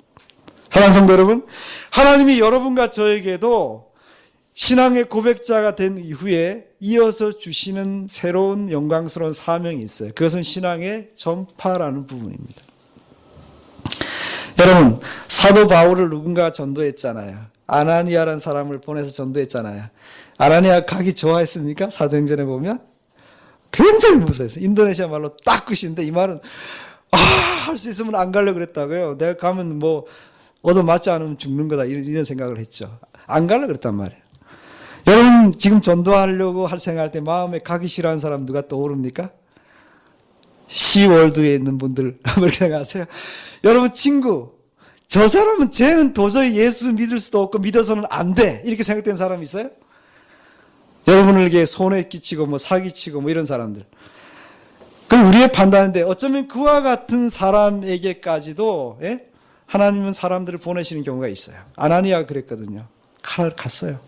사랑하는 성도 여러분, 하나님이 여러분과 저에게도 신앙의 고백자가 된 이후에 이어서 주시는 새로운 영광스러운 사명이 있어요. 그것은 신앙의 전파라는 부분입니다. 여러분, 사도 바울을 누군가 전도했잖아요. 아나니아라는 사람을 보내서 전도했잖아요. 아나니아 가기 좋아했습니까? 사도행전에 보면 굉장히 무서워했어요. 인도네시아 말로 딱 끝인데 이 말은 할 수 있으면 안 가려고 그랬다고요. 내가 가면 얻어맞지 않으면 죽는 거다 이런 생각을 했죠. 안 가려고 그랬단 말이에요. 여러분, 지금 전도하려고 생각할 때 마음에 가기 싫어하는 사람 누가 떠오릅니까? 시월드에 있는 분들 그렇게 생각하세요? 여러분, 친구, 저 사람은 쟤는 도저히 예수를 믿을 수도 없고 믿어서는 안 돼 이렇게 생각되는 사람이 있어요? 여러분에게 손해 끼치고 사기치고 이런 사람들. 그럼 우리의 판단인데 어쩌면 그와 같은 사람에게까지도 하나님은 사람들을 보내시는 경우가 있어요. 아나니아가 그랬거든요. 갔어요.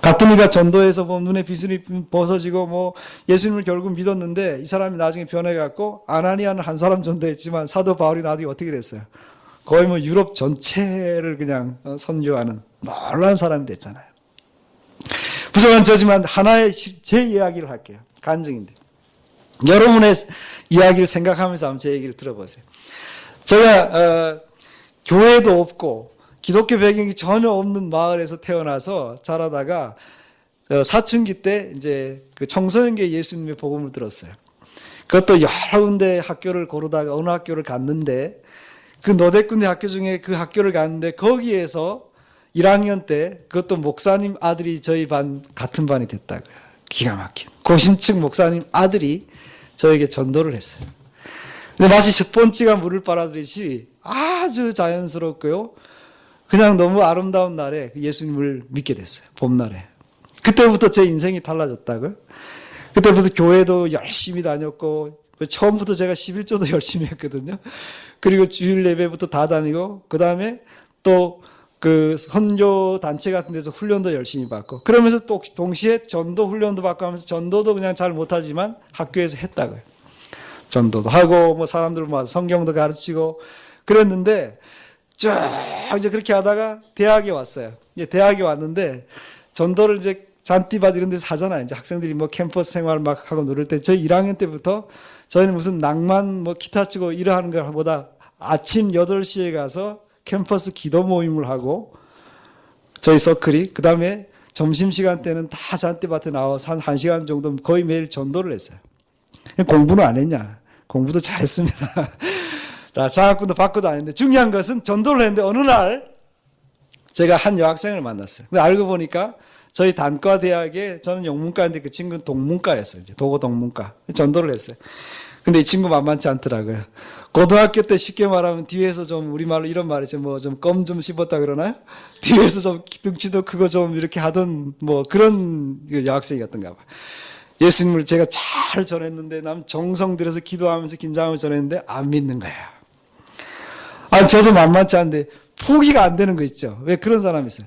갔더니 전도해서 눈에 비스이 벗어지고 예수님을 결국 믿었는데 이 사람이 나중에 변해갖고 아나니아는 한 사람 전도했지만 사도 바울이 나중에 어떻게 됐어요? 거의 유럽 전체를 그냥 선교하는 놀라운 사람이 됐잖아요. 부족한 저지만 하나의 제 이야기를 할게요. 간증인데. 여러분의 이야기를 생각하면서 한번 제 얘기를 들어보세요. 제가 교회도 없고 기독교 배경이 전혀 없는 마을에서 태어나서 자라다가 사춘기 때 이제 그 청소년기에 예수님의 복음을 들었어요. 그것도 여러 군데 학교를 고르다가 어느 학교를 갔는데 그 너댓 군데 학교 중에 그 학교를 갔는데 거기에서 1학년 때 그것도 목사님 아들이 저희 반 같은 반이 됐다고요. 기가 막힌 고신층 목사님 아들이 저에게 전도를 했어요. 근데 마치 스폰지가 물을 빨아들이듯이 아주 자연스럽고요. 그냥 너무 아름다운 날에 예수님을 믿게 됐어요. 봄날에. 그때부터 제 인생이 달라졌다고요. 그때부터 교회도 열심히 다녔고 처음부터 제가 11조도 열심히 했거든요. 그리고 주일 예배부터 다 다니고 그 다음에 또 그 선교 단체 같은 데서 훈련도 열심히 받고 그러면서 또 동시에 전도 훈련도 받고 하면서 전도도 그냥 잘 못하지만 학교에서 했다고요. 전도도 하고 뭐 사람들 뭐 성경도 가르치고 그랬는데 쭉 이제 그렇게 하다가 대학에 왔어요. 이제 대학에 왔는데 전도를 이제 잔디밭 이런 데서 하잖아요. 이제 학생들이 뭐 캠퍼스 생활 막 하고 노를 때 저희 1학년 때부터 저희는 무슨 낭만 뭐 기타 치고 일하는 것보다 아침 8시에 가서 캠퍼스 기도 모임을 하고 저희 서클이 그 다음에 점심시간 때는 다 잔디밭에 나와서 한 1시간 정도 거의 매일 전도를 했어요. 공부는 안 했냐? 공부도 잘했습니다. 자, 장학금도 받고 다녔는데 중요한 것은 전도를 했는데 어느 날 제가 한 여학생을 만났어요. 근데 알고 보니까 저희 단과 대학에 저는 영문과인데 그 친구는 동문과였어요. 이제 도고 동문과. 전도를 했어요. 근데 이 친구 만만치 않더라고요. 고등학교 때 쉽게 말하면 뒤에서 좀 우리말로 이런 말이죠. 뭐 좀 껌 좀 씹었다 그러나요? 뒤에서 좀 등치도 크고 좀 이렇게 하던 뭐 그런 여학생이었던가 봐. 예수님을 제가 잘 전했는데 남 정성 들여서 기도하면서 긴장하면서 전했는데 안 믿는 거예요. 아, 저도 만만치 않은데 포기가 안 되는 거 있죠. 왜 그런 사람이 있어요.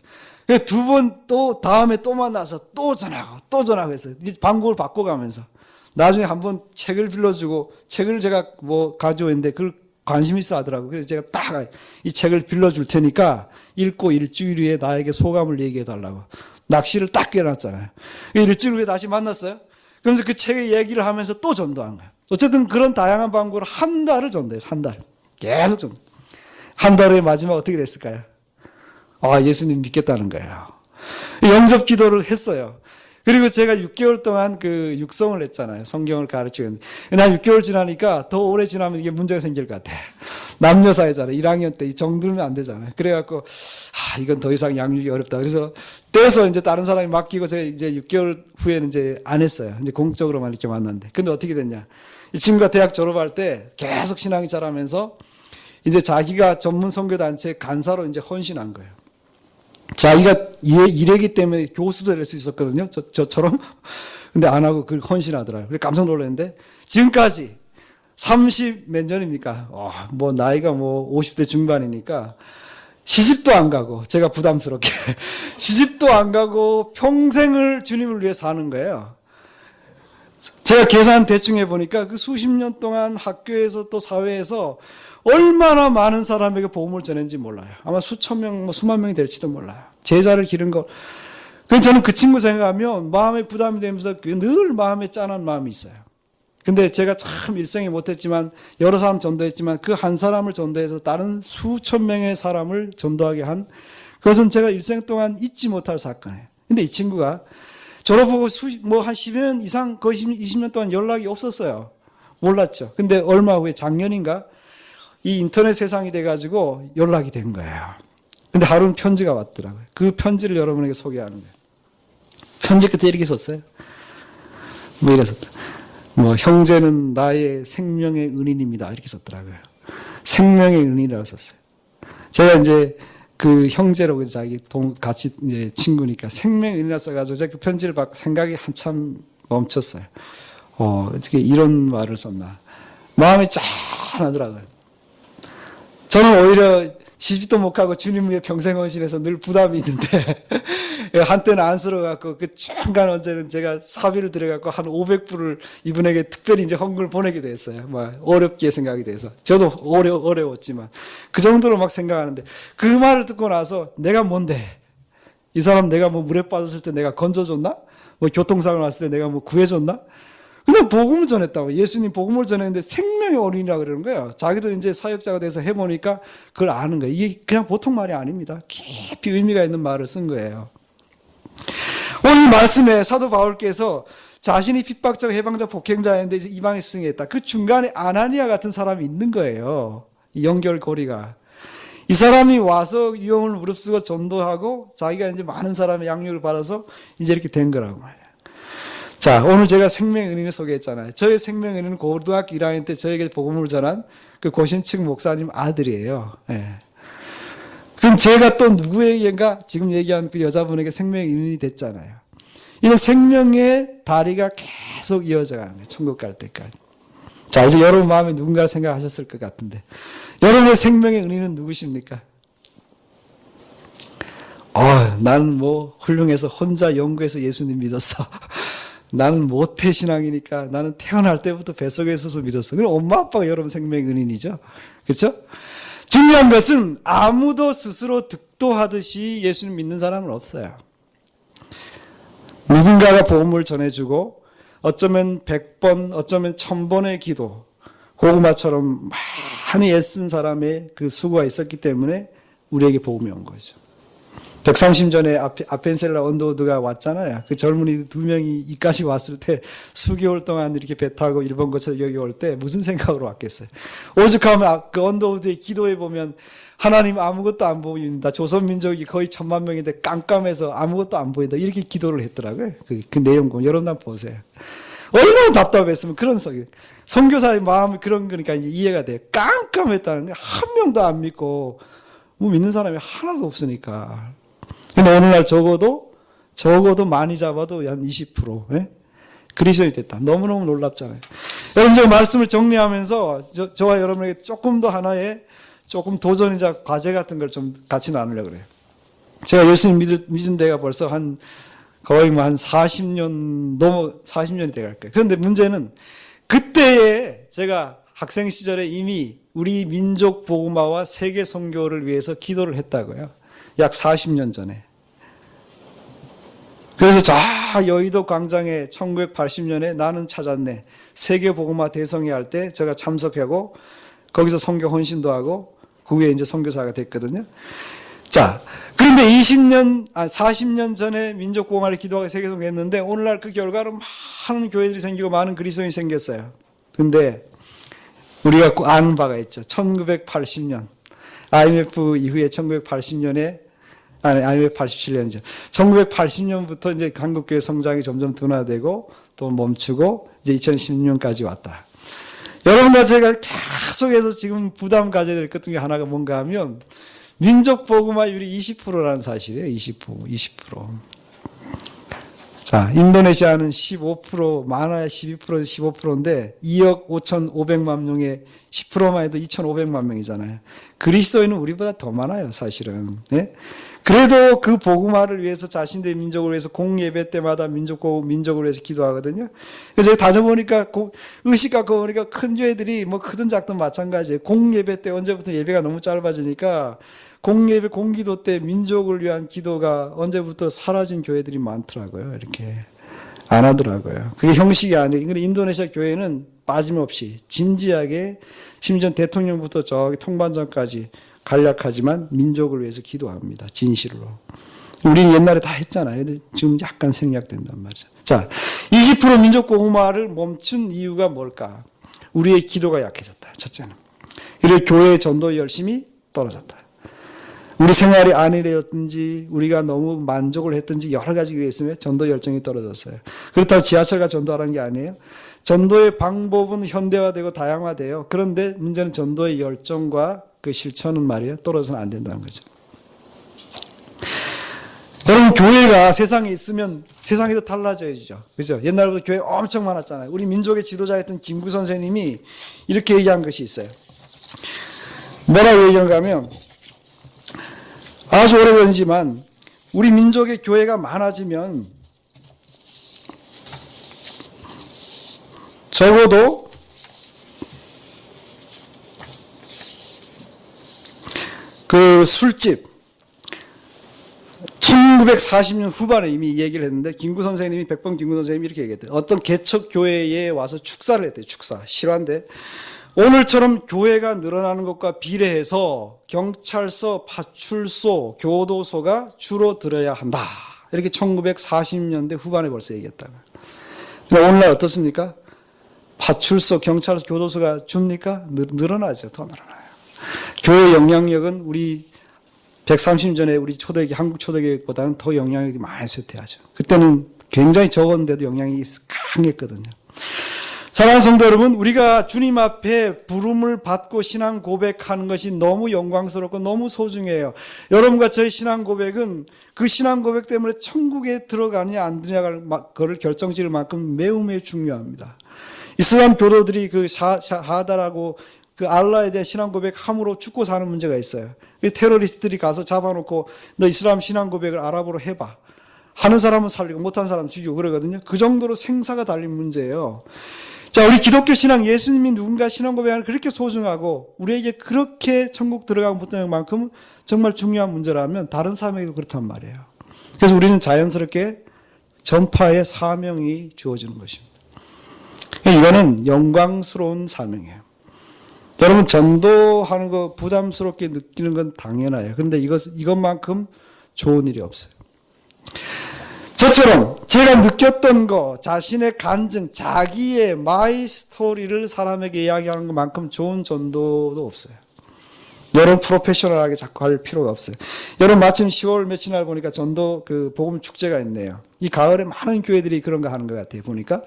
두 번 또 다음에 또 만나서 또 전하고 했어요. 방법을 바꿔가면서. 나중에 한번 책을 빌려주고 책을 제가 뭐 가져오는데 그걸 관심 있어 하더라고요. 그래서 제가 딱 이 책을 빌려줄 테니까 읽고 일주일 후에 나에게 소감을 얘기해 달라고. 낚시를 딱 껴놨잖아요. 일주일 후에 다시 만났어요. 그러면서 그 책의 얘기를 하면서 또 전도한 거예요. 어쨌든 그런 다양한 방법으로 한 달을 전도해서 한 달. 계속 전도. 한 달 후에 마지막 어떻게 됐을까요? 아, 예수님 믿겠다는 거예요. 영접 기도를 했어요. 그리고 제가 6개월 동안 그 육성을 했잖아요. 성경을 가르치고. 난 6개월 지나니까 더 오래 지나면 이게 문제가 생길 것 같아. 남녀 사이잖아요. 1학년 때 이 정도면 안 되잖아요. 그래갖고, 이건 더 이상 양육이 어렵다. 그래서 떼서 이제 다른 사람이 맡기고 제가 이제 6개월 후에는 이제 안 했어요. 이제 공적으로만 이렇게 만났는데. 근데 어떻게 됐냐. 이 친구가 대학 졸업할 때 계속 신앙이 자라면서 이제 자기가 전문 선교단체 간사로 이제 헌신한 거예요. 자기가 이래기 때문에 교수도 될 수 있었거든요. 저처럼. 근데 안 하고 그걸 헌신하더라고요. 그래서 깜짝 놀랐는데 지금까지 30 몇 년입니까? 뭐 나이가 뭐 50대 중반이니까 시집도 안 가고 제가 부담스럽게 시집도 안 가고 평생을 주님을 위해 사는 거예요. 제가 계산 대충 해보니까 그 수십 년 동안 학교에서 또 사회에서 얼마나 많은 사람에게 복음을 전했는지 몰라요. 아마 수천 명, 수만 명이 될지도 몰라요. 제자를 기른 거. 그래서 저는 그 친구 생각하면 마음에 부담이 되면서 늘 마음에 짠한 마음이 있어요. 근데 제가 참 일생에 못했지만 여러 사람 전도했지만 그 한 사람을 전도해서 다른 수천 명의 사람을 전도하게 한 그것은 제가 일생 동안 잊지 못할 사건이에요. 근데 이 친구가 졸업하고 뭐 한 10여 년 이상 거의 20년 동안 연락이 없었어요. 몰랐죠. 근데 얼마 후에 작년인가 이 인터넷 세상이 돼가지고 연락이 된 거예요. 근데 하루는 편지가 왔더라고요. 그 편지를 여러분에게 소개하는 거예요. 편지 끝에 이렇게 썼어요. 뭐 이랬었다. 뭐 형제는 나의 생명의 은인입니다. 이렇게 썼더라고요. 생명의 은인이라고 썼어요. 제가 이제 그 형제라고 자기 같이 이제 친구니까 생명의 은인이라 써가지고 제가 그 편지를 받고 생각이 한참 멈췄어요. 어떻게 이런 말을 썼나. 마음이 짠하더라고요. 저는 오히려 시집도 못 가고 주님 위해 평생 헌신해서 늘 부담이 있는데 한때는 안쓰러워갖고 그 중간 언제는 제가 사비를 들여갖고 한 500불을 이분에게 특별히 이제 헌금을 보내기도 했어요. 막 어렵게 생각이 돼서 저도 어려웠지만 그 정도로 막 생각하는데 그 말을 듣고 나서 내가 뭔데 이 사람 내가 뭐 물에 빠졌을 때 내가 건져줬나? 뭐 교통사고 났을 때 내가 뭐 구해줬나? 그냥 복음을 전했다고. 예수님 복음을 전했는데 생명의 어린이라고 그러는 거예요. 자기도 이제 사역자가 돼서 해보니까 그걸 아는 거예요. 이게 그냥 보통 말이 아닙니다. 깊이 의미가 있는 말을 쓴 거예요. 오늘 말씀에 사도 바울께서 자신이 핍박자, 해방자, 폭행자였는데 이제 이방에 승했다. 그 중간에 아나니아 같은 사람이 있는 거예요. 이 연결고리가. 이 사람이 와서 위험을 무릅쓰고 전도하고 자기가 이제 많은 사람의 양육을 받아서 이제 이렇게 된 거라고 말이에요. 자, 오늘 제가 생명의 은인을 소개했잖아요. 저의 생명의 은인은 고등학교 1학년 때 저에게 복음을 전한 그 고신측 목사님 아들이에요. 예. 그럼 제가 또 누구에게인가 지금 얘기한 그 여자분에게 생명의 은인이 됐잖아요. 이런 생명의 다리가 계속 이어져 가는 거예요. 천국 갈 때까지. 자, 이제 여러분 마음에 누군가를 생각하셨을 것 같은데 여러분의 생명의 은인은 누구십니까? 나는 뭐 훌륭해서 혼자 연구해서 예수님 믿었어. 나는 모태신앙이니까 나는 태어날 때부터 뱃속에서도 믿었어. 그럼 엄마 아빠가 여러분 생명의 은인이죠. 그렇죠? 중요한 것은 아무도 스스로 득도하듯이 예수님 믿는 사람은 없어요. 누군가가 복음을 전해주고 어쩌면 100번, 어쩌면 1000번의 기도, 고구마처럼 많이 애쓴 사람의 그 수고가 있었기 때문에 우리에게 복음이 온 거죠. 130전에 아펜셀라 언더우드가 왔잖아요. 그 젊은이 2명이 이까지 왔을 때 수개월 동안 이렇게 배 타고 일본 거쳐 여기 올 때 무슨 생각으로 왔겠어요. 오죽하면 그 언더우드의 기도에 보면 하나님 아무것도 안 보인다. 조선민족이 거의 1000만 명인데 깜깜해서 아무것도 안 보인다. 이렇게 기도를 했더라고요. 그 내용 여러분 한번 보세요. 얼마나 답답했으면 그런 선교사의 마음이 그런 거니까 이제 이해가 돼요. 깜깜했다는 게 한 명도 안 믿고 뭐 믿는 사람이 하나도 없으니까. 근데 오늘날 적어도 많이 잡아도 한 20% 예? 그리스도인이 됐다. 너무너무 놀랍잖아요. 여러분 제가 말씀을 정리하면서 저와 여러분에게 조금 더 하나의 조금 도전이자 과제 같은 걸 좀 같이 나누려고 그래요. 제가 예수님 믿은 데가 벌써 거의 뭐 한 40년이 돼갈 거예요. 그런데 문제는 그때에 제가 학생 시절에 이미 우리 민족 복음화와 세계 선교를 위해서 기도를 했다고요. 약 40년 전에. 그래서 저 여의도 광장에 1980년에 나는 찾았네. 세계 복음화 대성회 할 때 제가 참석하고 거기서 선교 헌신도 하고 그 후에 이제 선교사가 됐거든요. 자, 그런데 40년 전에 민족 복음화를 기도하고 세계 선교했는데 오늘날 그 결과로 많은 교회들이 생기고 많은 그리스도인이 생겼어요. 근데 우리가 아는 바가 있죠. 1980년 IMF 이후에 1980년에 IMF 87년이죠. 1980년부터 이제 한국교회 성장이 점점 둔화되고 또 멈추고 이제 2016년까지 왔다. 여러분과 제가 계속해서 지금 부담 가져야 될 것 중에 하나가 뭔가 하면 민족 복음화율이 20%라는 사실이에요. 20%. 자, 인도네시아는 15%, 많아야 12%, 15%인데 2억 5,500만 명의 10%만 해도 2,500만 명이잖아요. 그리스도인은 우리보다 더 많아요, 사실은. 네? 그래도 그 복음화를 위해서 자신들의 민족을 위해서 공예배 때마다 민족을 위해서 기도하거든요. 그래서 제가 다녀보니까 의식 갖고 보니까 큰 교회들이 뭐 크든 작든 마찬가지예요. 공예배 때 언제부터 예배가 너무 짧아지니까 공예배 공기도 때 민족을 위한 기도가 언제부터 사라진 교회들이 많더라고요. 이렇게 안 하더라고요. 그게 형식이 아니에요. 근데 인도네시아 교회는 빠짐없이 진지하게 심지어 대통령부터 저기 통반장까지 간략하지만 민족을 위해서 기도합니다. 진실로. 우리는 옛날에 다 했잖아요. 근데 지금 약간 생략된단 말이죠. 자, 20% 민족 복음화를 멈춘 이유가 뭘까? 우리의 기도가 약해졌다. 첫째는. 그리고 교회의 전도 열심이 떨어졌다. 우리 생활이 안일해졌든지 우리가 너무 만족을 했든지 여러 가지 이유가 있으면 전도 열정이 떨어졌어요. 그렇다고 지하철가 전도하라는 게 아니에요. 전도의 방법은 현대화되고 다양화돼요. 그런데 문제는 전도의 열정과 그 실천은 말이에요. 떨어져서는 안 된다는 거죠. 여러분 교회가 세상에 있으면 세상이 더 달라져야죠. 그죠? 옛날부터 교회 엄청 많았잖아요. 우리 민족의 지도자였던 김구 선생님이 이렇게 얘기한 것이 있어요. 뭐라고 얘기하는가 하면 아주 오래전이지만 우리 민족의 교회가 많아지면 적어도 그 술집 1940년 후반에 이미 이 얘기를 했는데 김구 선생님이 백범 김구 선생님이 이렇게 얘기했대요. 어떤 개척 교회에 와서 축사를 했대요. 축사 실화인데 오늘처럼 교회가 늘어나는 것과 비례해서 경찰서, 파출소, 교도소가 줄어들어야 한다. 이렇게 1940년대 후반에 벌써 얘기했다가. 오늘날 어떻습니까? 파출소, 경찰서, 교도소가 줍니까? 늘어나죠. 더 늘어나요. 교회 영향력은 우리 130년 전에 우리 초대교육, 한국 초대교육보다는 더 영향력이 많이 쇠퇴하죠. 그때는 굉장히 적었는데도 영향이 강했거든요. 사랑하는 성도 여러분, 우리가 주님 앞에 부름을 받고 신앙 고백하는 것이 너무 영광스럽고 너무 소중해요. 여러분과 저의 신앙 고백은 그 신앙 고백 때문에 천국에 들어가느냐 안 들어가느냐를 결정지을 만큼 매우 매우 중요합니다. 이슬람 교도들이 그 하다라고 그 알라에 대한 신앙 고백함으로 죽고 사는 문제가 있어요. 테러리스트들이 가서 잡아놓고 너 이슬람 신앙 고백을 아랍어로 해봐. 하는 사람은 살리고 못하는 사람은 죽이고 그러거든요. 그 정도로 생사가 달린 문제예요. 자, 우리 기독교 신앙, 예수님이 누군가 신앙 고백하는 그렇게 소중하고 우리에게 그렇게 천국 들어가고 못하는 만큼 정말 중요한 문제라면 다른 사명에도 그렇단 말이에요. 그래서 우리는 자연스럽게 전파의 사명이 주어지는 것입니다. 이거는 영광스러운 사명이에요. 여러분 전도하는 거 부담스럽게 느끼는 건 당연해요. 그런데 이것만큼 좋은 일이 없어요. 저처럼 제가 느꼈던 거, 자신의 간증, 자기의 마이 스토리를 사람에게 이야기하는 것만큼 좋은 전도도 없어요. 여러분 프로페셔널하게 자꾸 할 필요가 없어요. 여러분 마침 10월 며칠 날 보니까 전도 그 복음 축제가 있네요. 이 가을에 많은 교회들이 그런 거 하는 것 같아요. 보니까.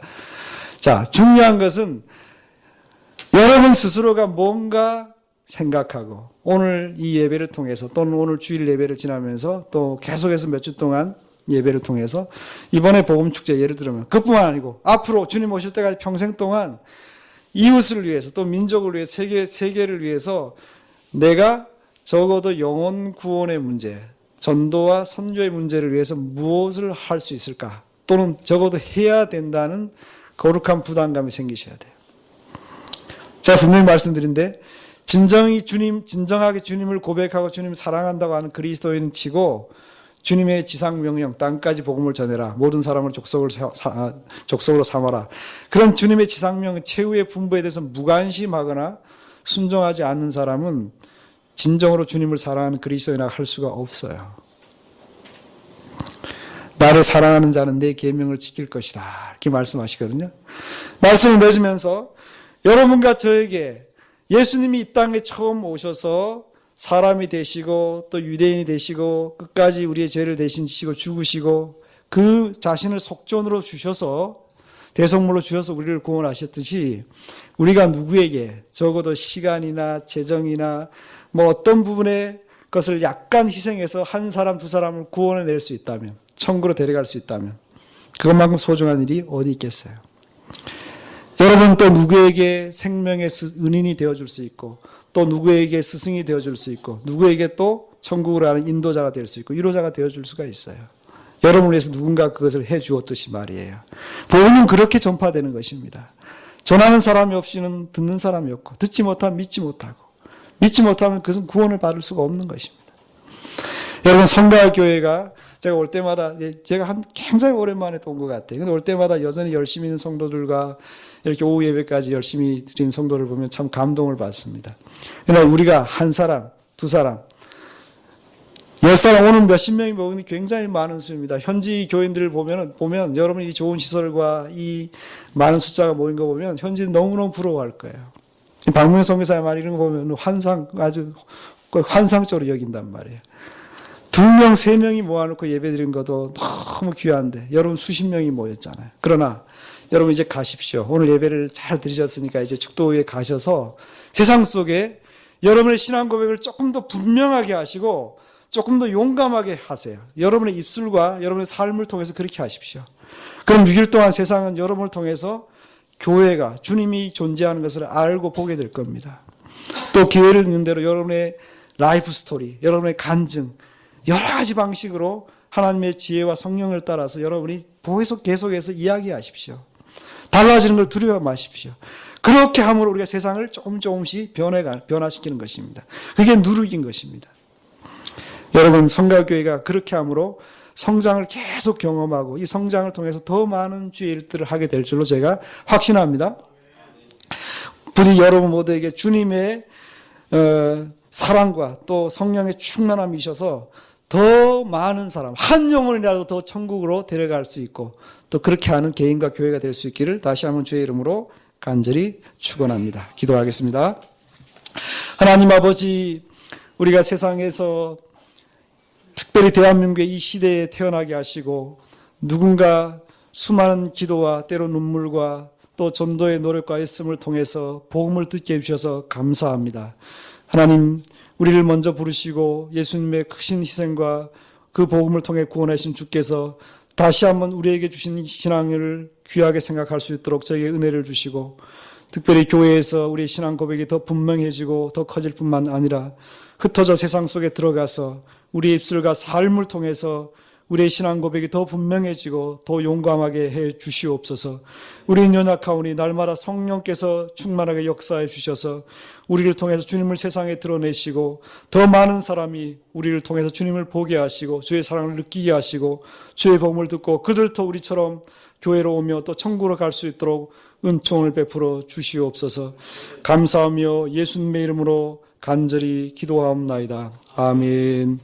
자, 중요한 것은 여러분 스스로가 뭔가 생각하고 오늘 이 예배를 통해서 또는 오늘 주일 예배를 지나면서 또 계속해서 몇 주 동안 예배를 통해서 이번에 복음축제 예를 들면 그뿐만 아니고 앞으로 주님 오실 때까지 평생 동안 이웃을 위해서 또 민족을 위해 세계를 위해서 내가 적어도 영혼 구원의 문제, 전도와 선교의 문제를 위해서 무엇을 할 수 있을까? 또는 적어도 해야 된다는 거룩한 부담감이 생기셔야 돼요. 제가 분명히 말씀드린데 진정하게 주님을 고백하고 주님을 사랑한다고 하는 그리스도인은 치고 주님의 지상명령 땅까지 복음을 전해라. 모든 사람을 족속으로 삼아라. 그런 주님의 지상명령 최후의 분부에 대해서 무관심하거나 순종하지 않는 사람은 진정으로 주님을 사랑하는 그리스도인이라 할 수가 없어요. 나를 사랑하는 자는 내 계명을 지킬 것이다. 이렇게 말씀하시거든요. 말씀을 맺으면서 여러분과 저에게 예수님이 이 땅에 처음 오셔서 사람이 되시고 또 유대인이 되시고 끝까지 우리의 죄를 대신 지시고 죽으시고 그 자신을 속전으로 주셔서 대속물로 주셔서 우리를 구원하셨듯이 우리가 누구에게 적어도 시간이나 재정이나 뭐 어떤 부분의 것을 약간 희생해서 한 사람 두 사람을 구원해낼 수 있다면 천국으로 데려갈 수 있다면 그것만큼 소중한 일이 어디 있겠어요. 여러분 또 누구에게 생명의 은인이 되어줄 수 있고 또 누구에게 스승이 되어줄 수 있고 누구에게 또 천국으로 가는 인도자가 될 수 있고 위로자가 되어줄 수가 있어요. 여러분을 위해서 누군가 그것을 해주었듯이 말이에요. 복음은 그렇게 전파되는 것입니다. 전하는 사람이 없이는 듣는 사람이 없고 듣지 못하면 믿지 못하고 믿지 못하면 그것은 구원을 받을 수가 없는 것입니다. 여러분 성가교회가 제가 올 때마다 제가 굉장히 오랜만에 또 온 것 같아요. 근데 올 때마다 여전히 열심히 있는 성도들과 이렇게 오후 예배까지 열심히 드린 성도를 보면 참 감동을 받습니다. 그러나 우리가 한 사람, 두 사람, 10사람 오늘 몇십 명이 모이는 굉장히 많은 수입니다. 현지 교인들을 보면 여러분이 이 좋은 시설과 이 많은 숫자가 모인 거 보면 현지는 너무너무 부러워할 거예요. 박문혜 선교사의 말 이런 거 보면 아주 환상적으로 여긴단 말이에요. 2명, 3명이 모아놓고 예배드린 것도 너무 귀한데 여러분 수십 명이 모였잖아요. 그러나 여러분 이제 가십시오. 오늘 예배를 잘 들으셨으니까 이제 축도에 가셔서 세상 속에 여러분의 신앙 고백을 조금 더 분명하게 하시고 조금 더 용감하게 하세요. 여러분의 입술과 여러분의 삶을 통해서 그렇게 하십시오. 그럼 6일 동안 세상은 여러분을 통해서 교회가 주님이 존재하는 것을 알고 보게 될 겁니다. 또 기회를 있는 대로 여러분의 라이프 스토리, 여러분의 간증 여러 가지 방식으로 하나님의 지혜와 성령을 따라서 여러분이 계속해서 이야기하십시오. 달라지는 걸 두려워 마십시오. 그렇게 함으로 우리가 세상을 조금씩 변화시키는 것입니다. 그게 누룩인 것입니다. 여러분, 성가교회가 그렇게 함으로 성장을 계속 경험하고 이 성장을 통해서 더 많은 주의 일들을 하게 될 줄로 제가 확신합니다. 부디 여러분 모두에게 주님의 사랑과 또 성령의 충만함이 있어서 더 많은 사람, 한 영혼이라도 더 천국으로 데려갈 수 있고 또 그렇게 하는 개인과 교회가 될 수 있기를 다시 한번 주의 이름으로 간절히 축원합니다. 기도하겠습니다. 하나님 아버지, 우리가 세상에서 특별히 대한민국의 이 시대에 태어나게 하시고 누군가 수많은 기도와 때로 눈물과 또 전도의 노력과 애씀을 통해서 복음을 듣게 해주셔서 감사합니다. 하나님, 우리를 먼저 부르시고 예수님의 크신 희생과 그 복음을 통해 구원하신 주께서 다시 한번 우리에게 주신 신앙을 귀하게 생각할 수 있도록 저에게 은혜를 주시고 특별히 교회에서 우리의 신앙 고백이 더 분명해지고 더 커질 뿐만 아니라 흩어져 세상 속에 들어가서 우리의 입술과 삶을 통해서 우리의 신앙 고백이 더 분명해지고 더 용감하게 해 주시옵소서. 우리는 연약하오니 날마다 성령께서 충만하게 역사해 주셔서 우리를 통해서 주님을 세상에 드러내시고 더 많은 사람이 우리를 통해서 주님을 보게 하시고 주의 사랑을 느끼게 하시고 주의 복음을 듣고 그들도 우리처럼 교회로 오며 또 천국으로 갈 수 있도록 은총을 베풀어 주시옵소서. 감사하며 예수님의 이름으로 간절히 기도하옵나이다. 아멘.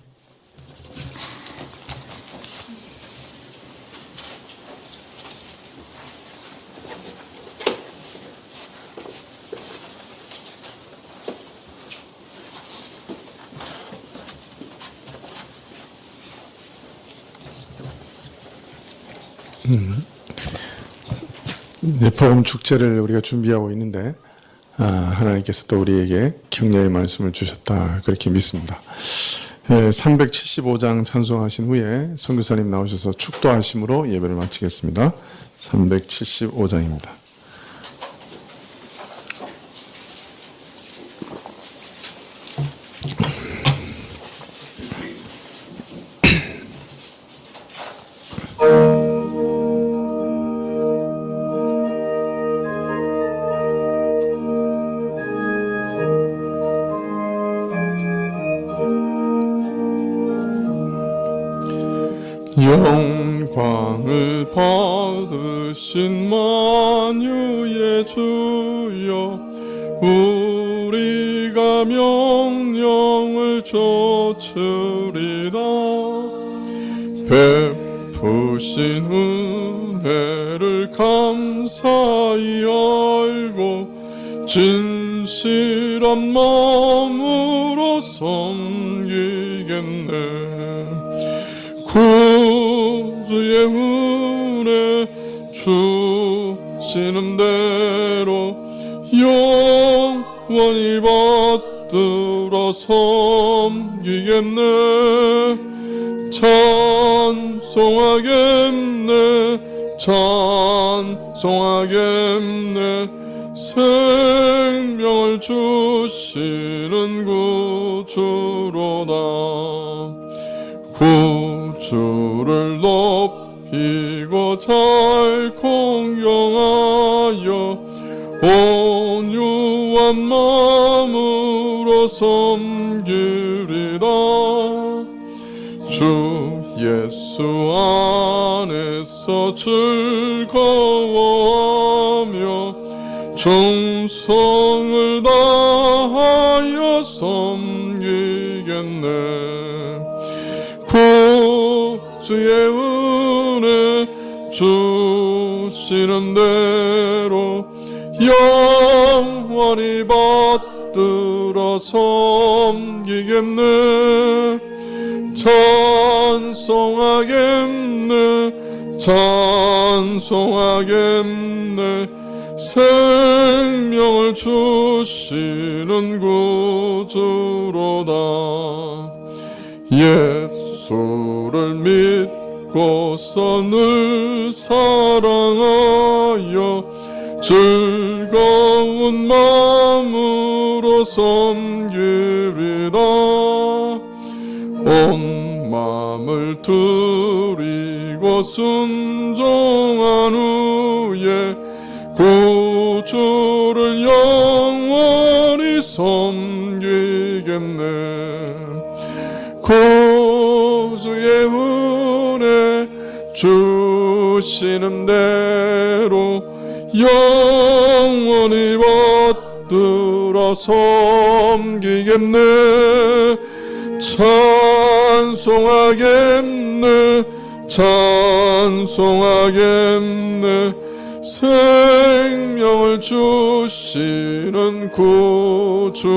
네, 복음 축제를 우리가 준비하고 있는데 하나님께서 또 우리에게 격려의 말씀을 주셨다 그렇게 믿습니다. 375장 찬송하신 후에 선교사님 나오셔서 축도하심으로 예배를 마치겠습니다. 375장입니다. 영광을 받으신 만유의 주여, 우리가 명령을 좇으리다. 베푸신 은혜를 감사히 알고 진실한 마음으로 섬기겠네. 구주의 은혜 주시는 대로 영원히 받들어 섬기겠네. 찬송하겠네, 찬송하겠네. 생명을 주시는 구주로다. 구주를 높이고 잘 공경하여 온유한 마음으로 섬기리다. 주 예수 안에서 즐거워하며 충성을 다하여 섬기겠네. 구주의 은혜 주시는 대로 영원히 받들어 섬기겠네. 찬송하겠네, 찬송하겠네. 생명을 주시는 구주로다. 예수를 믿고서 늘 사랑하여 즐거운 마음으로 섬기리다. 온 마음을 드리고 순종한 후에 구주를 영원히 섬기겠네. 주시는 대로 영원히 받들어 섬기겠네. 찬송하겠네, 찬송하겠네. 생명을 주시는 구주로다.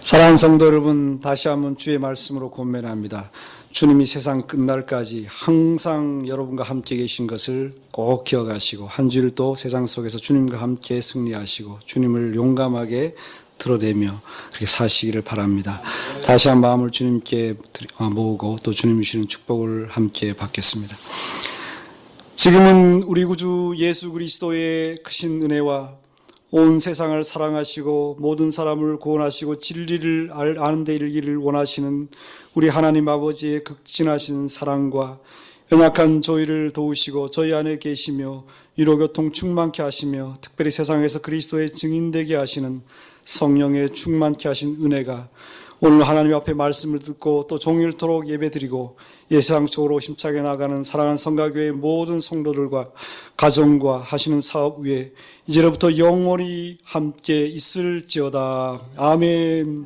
사랑하는 성도 여러분, 다시 한번 주의 말씀으로 권면합니다. 주님이 세상 끝날까지 항상 여러분과 함께 계신 것을 꼭 기억하시고 한 주일 또 세상 속에서 주님과 함께 승리하시고 주님을 용감하게 드러내며 그렇게 사시기를 바랍니다. 다시 한 마음을 주님께 모으고 또 주님이 주시는 축복을 함께 받겠습니다. 지금은 우리 구주 예수 그리스도의 크신 은혜와 온 세상을 사랑하시고 모든 사람을 구원하시고 진리를 아는 데 이르기를 원하시는 우리 하나님 아버지의 극진하신 사랑과 연약한 저희를 도우시고 저희 안에 계시며 위로교통 충만케 하시며 특별히 세상에서 그리스도의 증인되게 하시는 성령의 충만케 하신 은혜가 오늘 하나님 앞에 말씀을 듣고 또 종일토록 예배드리고 예상적으로 힘차게 나가는 사랑하는 성가교회의 모든 성도들과 가정과 하시는 사업 위에 이제로부터 영원히 함께 있을지어다. 아멘.